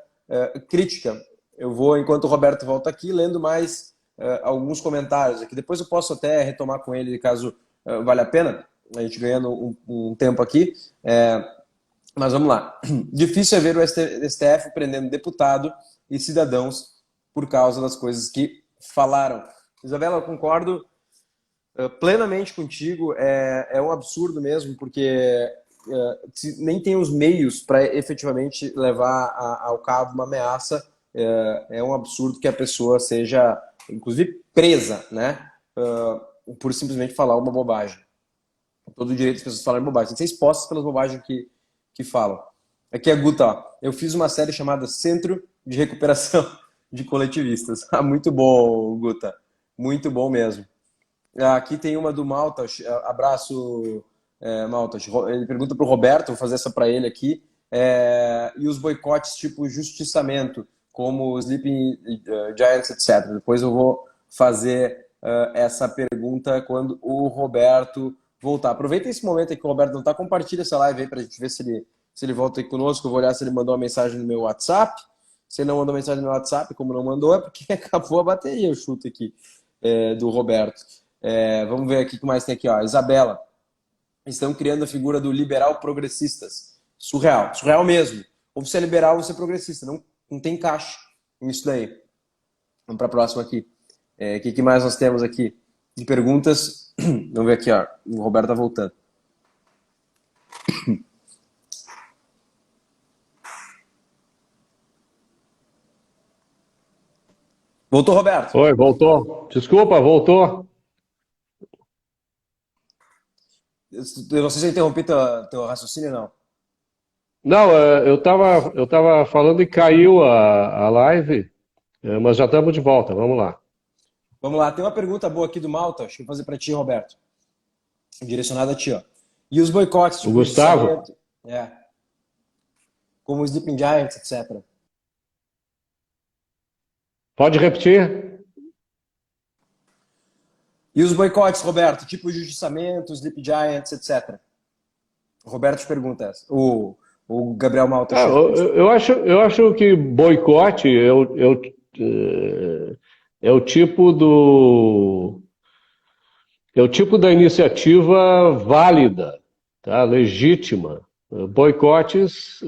crítica. Eu vou, enquanto o Roberto volta aqui, lendo mais alguns comentários aqui. Depois eu posso até retomar com ele, caso valha a pena, a gente ganhando um tempo aqui. Mas vamos lá. Difícil é ver o STF prendendo deputado e cidadãos por causa das coisas que falaram. Isabela, eu concordo Plenamente contigo, é um absurdo mesmo, porque nem tem os meios para efetivamente levar ao cabo uma ameaça. É um absurdo que a pessoa seja, inclusive, presa, né? Por simplesmente falar uma bobagem. Todo o direito das pessoas falarem bobagem, tem que ser expostas pelas bobagens que falam. Aqui é Guta, ó. Eu fiz uma série chamada Centro de Recuperação de Coletivistas. Ah, muito bom, Guta. Muito bom mesmo. Aqui tem uma do Maltas. Abraço, Maltas. Ele pergunta para o Roberto, vou fazer essa para ele aqui. E os boicotes tipo justiçamento, como Sleeping Giants, etc. Depois eu vou fazer essa pergunta quando o Roberto voltar. Aproveita esse momento aí que o Roberto não está, compartilha essa live aí para a gente ver se ele volta aí conosco. Eu vou olhar se ele mandou uma mensagem no meu WhatsApp. Se ele não mandou mensagem no meu WhatsApp, como não mandou, é porque acabou a bateria, o chute aqui do Roberto. Vamos ver aqui o que mais tem aqui, ó. Isabela. Estão criando a figura do liberal progressistas. Surreal, surreal mesmo. Ou você é liberal ou você é progressista. Não tem encaixe nisso daí. Vamos para a próxima aqui. O que mais nós temos aqui de perguntas? Vamos ver aqui, ó. O Roberto tá voltando. Voltou, Roberto? Oi, voltou. Desculpa, voltou. Eu não sei se eu interrompi teu raciocínio, não. Não, eu tava falando e caiu a live, mas já estamos de volta, vamos lá. Vamos lá, tem uma pergunta boa aqui do Malta, acho que eu vou fazer para ti, Roberto. Direcionada a ti, ó. E os boicotes, O tipo, Gustavo, justiçamento, como o Sleeping Giants, etc. pode repetir? E os boicotes, Roberto, tipo justiçamento, Sleep Giants, etc. O Roberto te pergunta essa. O Gabriel Malta. Eu acho que boicote é o tipo da iniciativa válida, tá? Legítima. Boicotes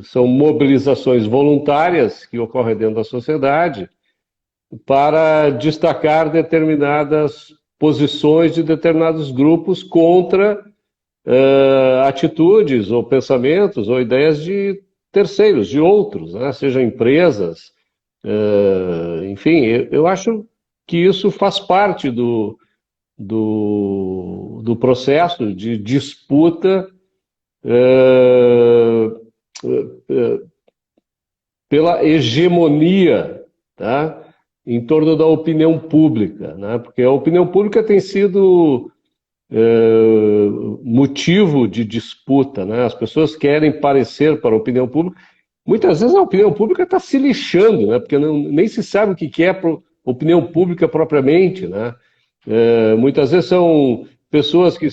são mobilizações voluntárias que ocorrem dentro da sociedade para destacar determinadas posições de determinados grupos contra atitudes ou pensamentos ou ideias de terceiros, de outros, né? Sejam empresas, enfim, eu acho que isso faz parte do processo de disputa pela hegemonia, tá? Em torno da opinião pública, né? Porque a opinião pública tem sido motivo de disputa, né? As pessoas querem parecer para a opinião pública. Muitas vezes a opinião pública está se lixando, né? Porque nem se sabe o que é opinião pública propriamente, né? Muitas vezes são pessoas que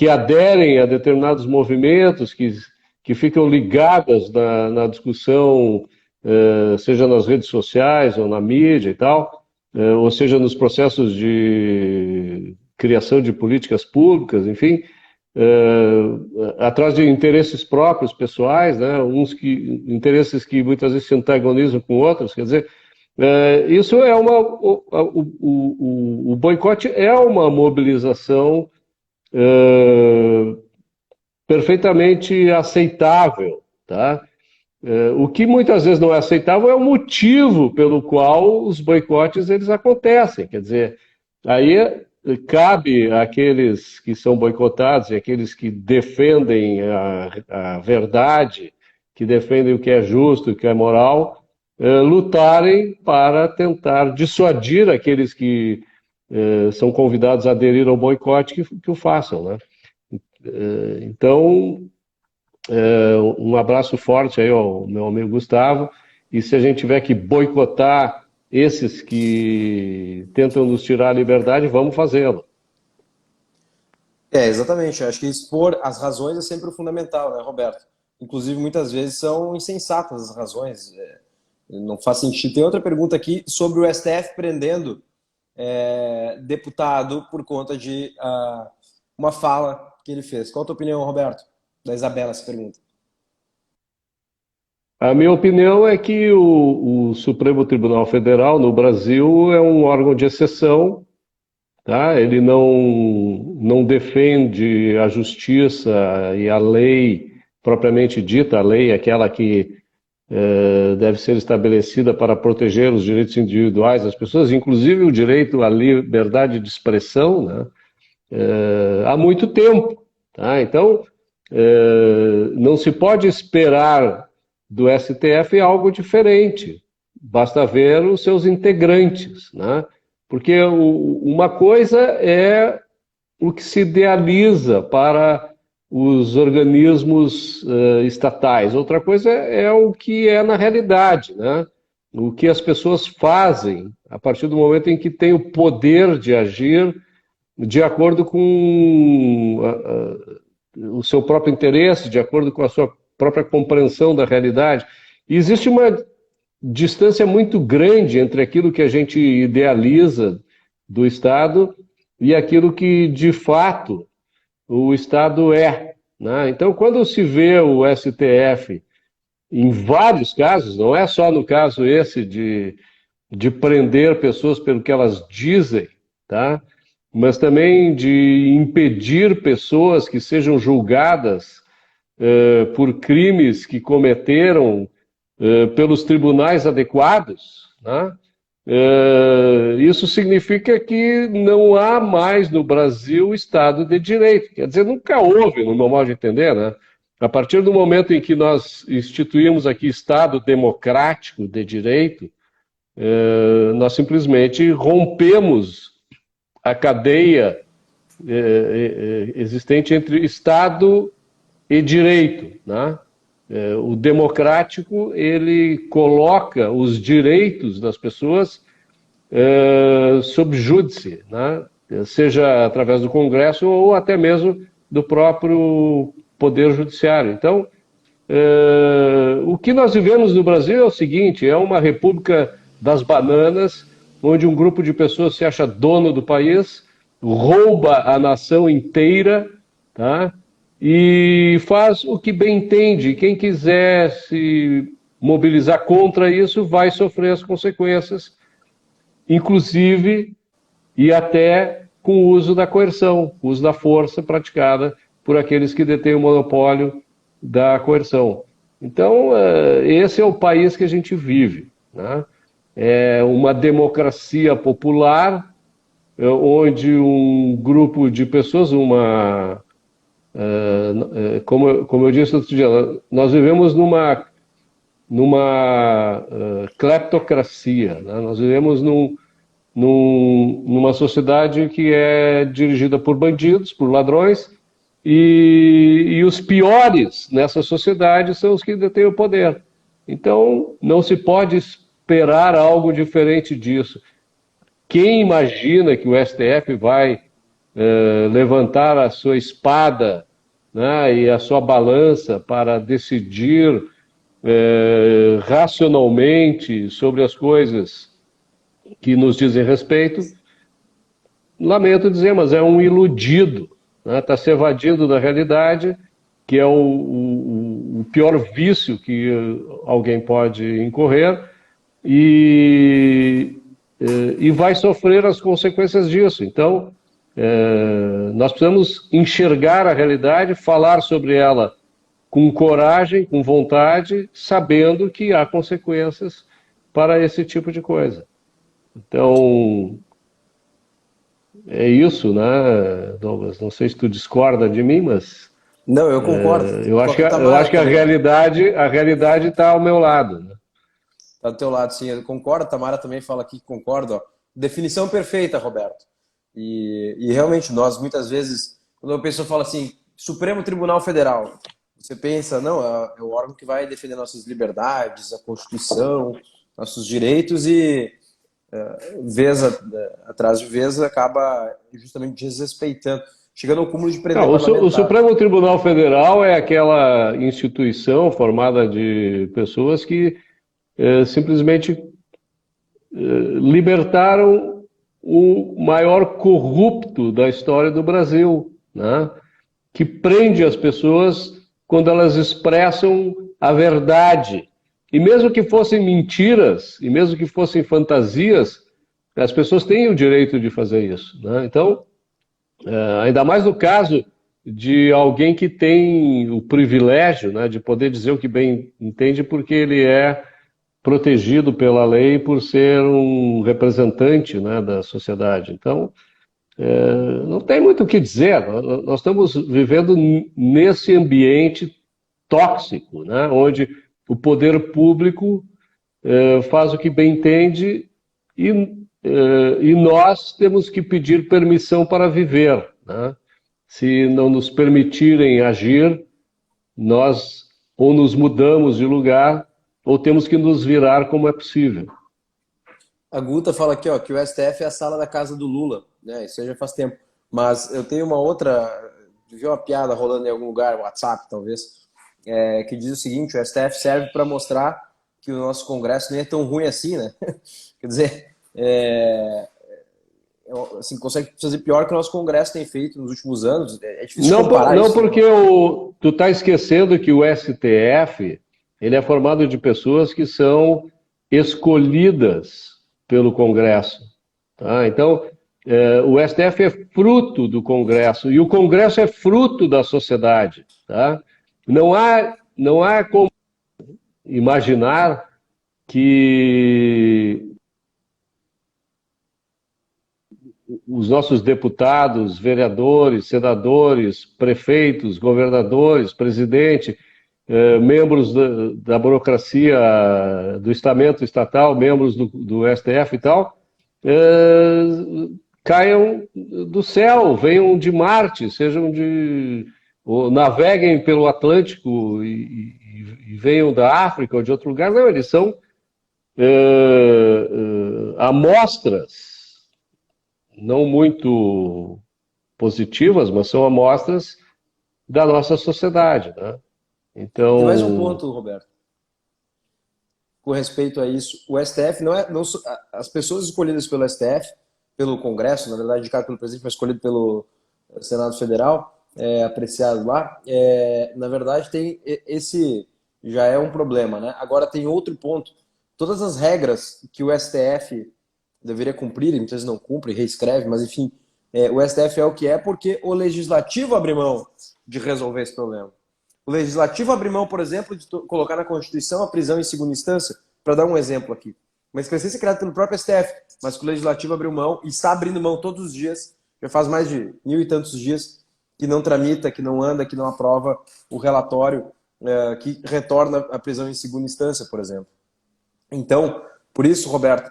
aderem a determinados movimentos, que ficam ligadas na discussão, seja nas redes sociais ou na mídia e tal, ou seja nos processos de criação de políticas públicas, enfim, atrás de interesses próprios, pessoais, né? Interesses que muitas vezes se antagonizam com outros, quer dizer, isso é o boicote é uma mobilização perfeitamente aceitável, tá? O que muitas vezes não é aceitável é o motivo pelo qual os boicotes eles acontecem. Quer dizer, aí cabe àqueles que são boicotados e àqueles que defendem a verdade, que defendem o que é justo, o que é moral, lutarem para tentar dissuadir aqueles que são convidados a aderir ao boicote que o façam, né? Então, um abraço forte aí ao meu amigo Gustavo, e se a gente tiver que boicotar esses que tentam nos tirar a liberdade, vamos fazê-lo. Exatamente. Eu acho que expor as razões é sempre o fundamental, né, Roberto? Inclusive, muitas vezes são insensatas as razões. Não faz sentido. Tem outra pergunta aqui sobre o STF prendendo deputado por conta de uma fala que ele fez. Qual a tua opinião, Roberto? Da Isabela, essa pergunta. A minha opinião é que o Supremo Tribunal Federal no Brasil é um órgão de exceção, tá? Ele não defende a justiça e a lei propriamente dita, a lei é aquela que deve ser estabelecida para proteger os direitos individuais das pessoas, inclusive o direito à liberdade de expressão, né? Há muito tempo. Tá? Então, não se pode esperar do STF algo diferente. Basta ver os seus integrantes, né? Porque uma coisa é o que se idealiza para os organismos estatais, outra coisa é o que é na realidade, né? O que as pessoas fazem a partir do momento em que têm o poder de agir de acordo com o seu próprio interesse, de acordo com a sua própria compreensão da realidade. E existe uma distância muito grande entre aquilo que a gente idealiza do Estado e aquilo que, de fato, o Estado é. Né? Então, quando se vê o STF, em vários casos, não é só no caso esse de prender pessoas pelo que elas dizem, tá? Mas também de impedir pessoas que sejam julgadas por crimes que cometeram pelos tribunais adequados, né? Isso significa que não há mais no Brasil Estado de Direito. Quer dizer, nunca houve, no meu modo de entender, né? A partir do momento em que nós instituímos aqui Estado democrático de direito, nós simplesmente rompemos a cadeia existente entre Estado e direito, né? O democrático, ele coloca os direitos das pessoas sob júdice, né? Seja através do Congresso ou até mesmo do próprio Poder Judiciário. Então, o que nós vivemos no Brasil é o seguinte, é uma república das bananas, onde um grupo de pessoas se acha dono do país, rouba a nação inteira, tá? E faz o que bem entende. Quem quiser se mobilizar contra isso vai sofrer as consequências, inclusive e até com o uso da coerção, o uso da força praticada por aqueles que detêm o monopólio da coerção. Então, esse é o país que a gente vive, né? É uma democracia popular, onde um grupo de pessoas, como eu disse outro dia, nós vivemos numa cleptocracia, né? Nós vivemos numa sociedade que é dirigida por bandidos, por ladrões, e os piores nessa sociedade são os que detêm o poder. Então, não se pode esperar algo diferente disso. Quem imagina que o STF vai levantar a sua espada, né, e a sua balança para decidir racionalmente sobre as coisas que nos dizem respeito, lamento dizer, mas é um iludido, né? Está se evadindo da realidade, que é o pior vício que alguém pode incorrer, e vai sofrer as consequências disso. Então, nós precisamos enxergar a realidade, falar sobre ela com coragem, com vontade, sabendo que há consequências para esse tipo de coisa. Então, é isso, né, Douglas? Não sei se tu discorda de mim, mas... Não, eu concordo. Eu acho que a realidade está ao meu lado, né? Está do teu lado, sim. Eu concordo. A Tamara também fala aqui que concorda. Ó. Definição perfeita, Roberto. E realmente, nós muitas vezes, quando a pessoa fala assim, Supremo Tribunal Federal, você pensa, não, é o órgão que vai defender nossas liberdades, a Constituição, nossos direitos, e vez atrás de vez acaba justamente desrespeitando, chegando ao cúmulo de prender parlamentar. O Supremo Tribunal Federal é aquela instituição formada de pessoas que simplesmente libertaram o maior corrupto da história do Brasil, né? Que prende as pessoas quando elas expressam a verdade, E mesmo que fossem mentiras, e mesmo que fossem fantasias, as pessoas têm o direito de fazer isso, né? Então, ainda mais no caso de alguém que tem o privilégio, né, de poder dizer o que bem entende, porque ele é protegido pela lei por ser um representante, né, da sociedade. Então, não tem muito o que dizer. Nós estamos vivendo nesse ambiente tóxico, né, onde o poder público faz o que bem entende e nós temos que pedir permissão para viver, né? Se não nos permitirem agir, nós ou nos mudamos de lugar ou temos que nos virar como é possível. A Guta fala aqui, ó, que o STF é a sala da casa do Lula, né? Isso aí já faz tempo. Mas eu tenho uma outra, vi uma piada rolando em algum lugar, WhatsApp talvez, que diz o seguinte: o STF serve para mostrar que o nosso Congresso nem é tão ruim assim, né? Quer dizer, assim, consegue fazer pior que o nosso Congresso tem feito nos últimos anos. É difícil comparar não isso. Porque tu está esquecendo que o STF ele é formado de pessoas que são escolhidas pelo Congresso. Tá? Então, o STF é fruto do Congresso e o Congresso é fruto da sociedade. Tá? Não há como imaginar que os nossos deputados, vereadores, senadores, prefeitos, governadores, presidente, membros da burocracia, do estamento estatal, membros do STF e tal, caiam do céu, venham de Marte, ou naveguem pelo Atlântico e venham da África ou de outro lugar. Não, eles são amostras, não muito positivas, mas são amostras da nossa sociedade, né? Então... Tem mais um ponto, Roberto, com respeito a isso. O STF as pessoas escolhidas pelo STF, pelo Congresso, na verdade, indicado pelo presidente, mas escolhido pelo Senado Federal, apreciado lá, na verdade, esse já é um problema, né? Agora tem outro ponto. Todas as regras que o STF deveria cumprir, muitas vezes não cumpre, reescreve, mas enfim, o STF é o que é porque o Legislativo abre mão de resolver esse problema. O Legislativo abre mão, por exemplo, de colocar na Constituição a prisão em segunda instância, para dar um exemplo aqui. Uma esquecência criada pelo próprio STF, mas que o Legislativo abriu mão e está abrindo mão todos os dias, já faz mais de 1000 e tantos dias, que não tramita, que não anda, que não aprova o relatório que retorna a prisão em segunda instância, por exemplo. Então, por isso, Roberto,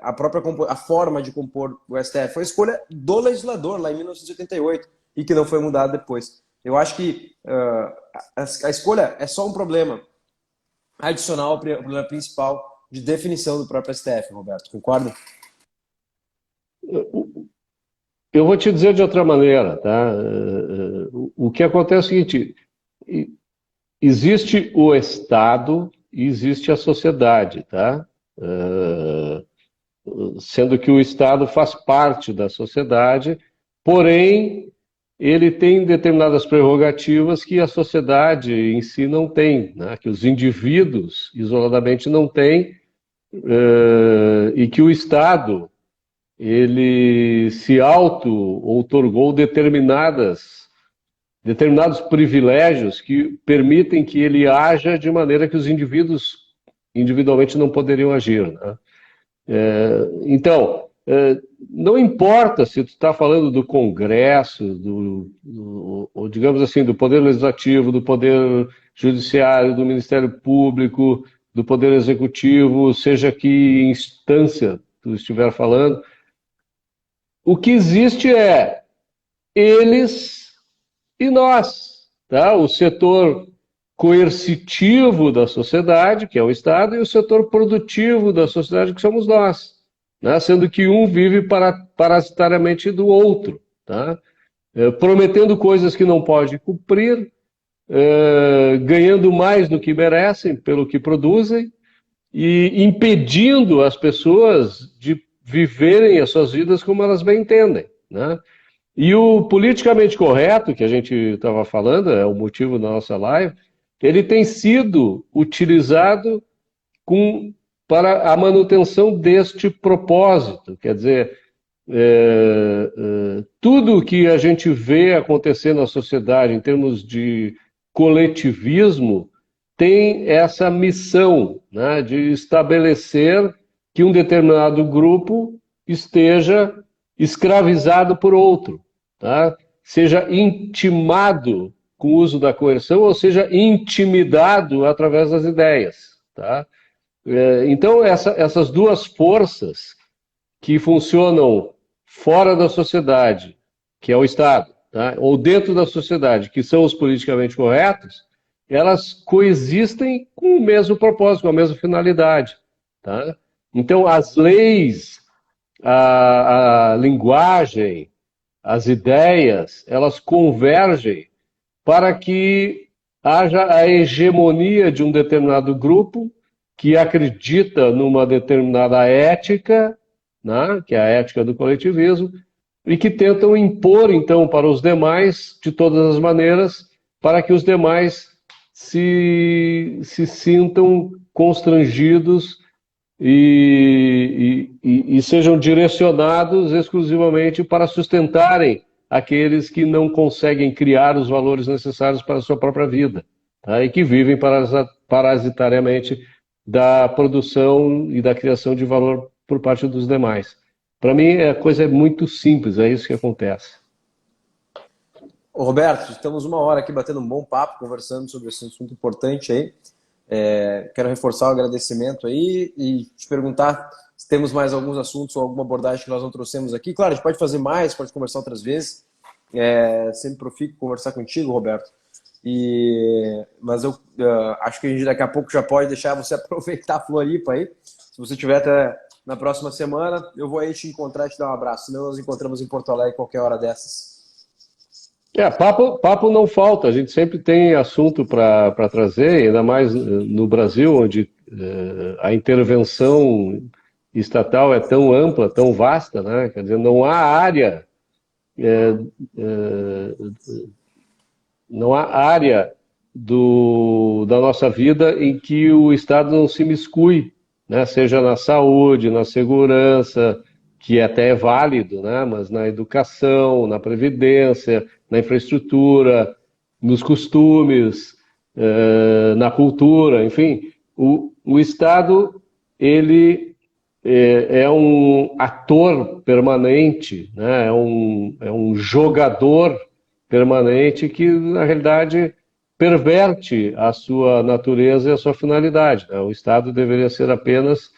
a forma de compor o STF foi a escolha do legislador lá em 1988 e que não foi mudada depois. Eu acho que a escolha é só um problema adicional ao problema principal de definição do próprio STF, Roberto. Concorda? Eu vou te dizer de outra maneira, tá? O que acontece é o seguinte: existe o Estado e existe a sociedade, tá? Sendo que o Estado faz parte da sociedade, porém ele tem determinadas prerrogativas que a sociedade em si não tem, né? Que os indivíduos isoladamente não têm, e que o Estado ele se auto-outorgou determinados privilégios que permitem que ele haja de maneira que os indivíduos individualmente não poderiam agir, né? Então, não importa se tu está falando do Congresso, ou digamos assim, do Poder Legislativo, do Poder Judiciário, do Ministério Público, do Poder Executivo, seja que instância tu estiver falando, o que existe é eles e nós, tá? O setor coercitivo da sociedade, que é o Estado, e o setor produtivo da sociedade, que somos nós, né? Sendo que um vive parasitariamente do outro, tá? Prometendo coisas que não pode cumprir, ganhando mais do que merecem pelo que produzem e impedindo as pessoas de viverem as suas vidas como elas bem entendem, né? E o politicamente correto, que a gente estava falando, é o motivo da nossa live, ele tem sido utilizado para a manutenção deste propósito. Quer dizer, tudo que a gente vê acontecer na sociedade em termos de coletivismo tem essa missão, né, de estabelecer que um determinado grupo esteja escravizado por outro, tá? Seja intimado com o uso da coerção ou seja intimidado através das ideias, tá? Então, essas duas forças que funcionam fora da sociedade, que é o Estado, tá? Ou dentro da sociedade, que são os politicamente corretos, elas coexistem com o mesmo propósito, com a mesma finalidade, tá? Então, as leis, a linguagem, as ideias, elas convergem para que haja a hegemonia de um determinado grupo que acredita numa determinada ética, né, que é a ética do coletivismo, e que tentam impor, então, para os demais, de todas as maneiras, para que os demais se sintam constrangidos e sejam direcionados exclusivamente para sustentarem aqueles que não conseguem criar os valores necessários para a sua própria vida, tá? E que vivem parasitariamente da produção e da criação de valor por parte dos demais. Para mim, a coisa é muito simples, é isso que acontece. Ô, Roberto, estamos uma hora aqui batendo um bom papo, conversando sobre esse assunto importante aí. Quero reforçar o agradecimento aí e te perguntar se temos mais alguns assuntos ou alguma abordagem que nós não trouxemos aqui. Claro, a gente pode fazer mais, pode conversar outras vezes. Sempre profico conversar contigo, Roberto. Mas eu acho que a gente daqui a pouco já pode deixar você aproveitar a Floripa aí. Se você tiver até na próxima semana, eu vou aí te encontrar e te dar um abraço. Senão nós encontramos em Porto Alegre qualquer hora dessas. Papo não falta, a gente sempre tem assunto para trazer, ainda mais no Brasil, onde a intervenção estatal é tão ampla, tão vasta, né? Quer dizer, não há área, da nossa vida em que o Estado não se miscui, né? Seja na saúde, na segurança, que até é válido, né? Mas na educação, na previdência, na infraestrutura, nos costumes, na cultura, enfim, o Estado ele é um ator permanente, né? É um jogador permanente que, na realidade, perverte a sua natureza e a sua finalidade, né? O Estado deveria ser apenas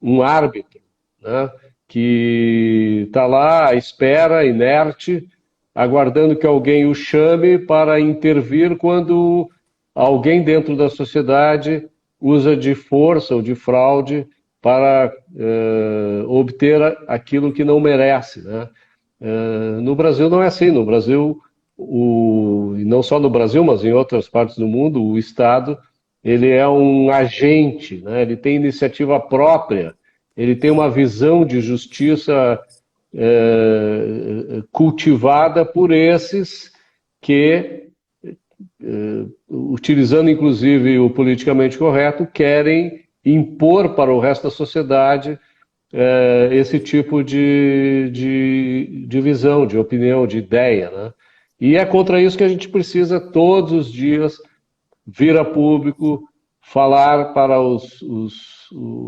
um árbitro, né? Que está lá à espera, inerte, aguardando que alguém o chame para intervir quando alguém dentro da sociedade usa de força ou de fraude para obter aquilo que não merece, né? No Brasil não é assim. No Brasil, e não só no Brasil, mas em outras partes do mundo, o Estado ele é um agente, né? Ele tem iniciativa própria, ele tem uma visão de justiça cultivada por esses que, utilizando inclusive o politicamente correto, querem impor para o resto da sociedade esse tipo de visão, de opinião, de ideia, né? E é contra isso que a gente precisa todos os dias vir a público, falar para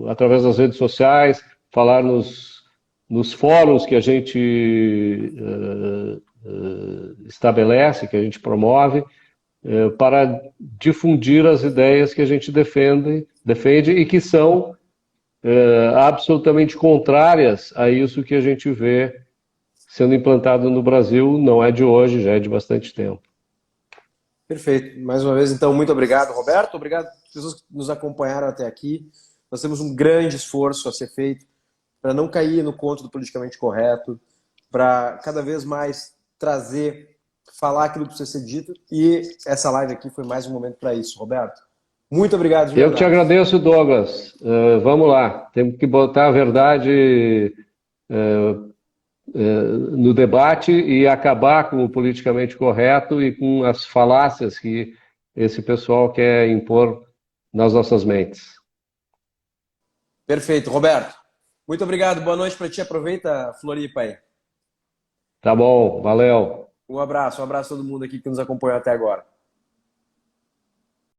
através das redes sociais, falar nos fóruns que a gente estabelece, que a gente promove, para difundir as ideias que a gente defende e que são absolutamente contrárias a isso que a gente vê sendo implantado no Brasil. Não é de hoje, já é de bastante tempo. Perfeito. Mais uma vez, então, muito obrigado, Roberto. Obrigado às pessoas que nos acompanharam até aqui. Nós temos um grande esforço a ser feito para não cair no conto do politicamente correto, para cada vez mais falar aquilo que precisa ser dito. E essa live aqui foi mais um momento para isso, Roberto. Muito obrigado, de verdade. Eu te agradeço, Douglas. Vamos lá. Temos que botar a verdade no debate e acabar com o politicamente correto e com as falácias que esse pessoal quer impor nas nossas mentes. Perfeito, Roberto. Muito obrigado, boa noite para ti. Aproveita, Floripa aí. Tá bom, valeu. Um abraço a todo mundo aqui que nos acompanhou até agora.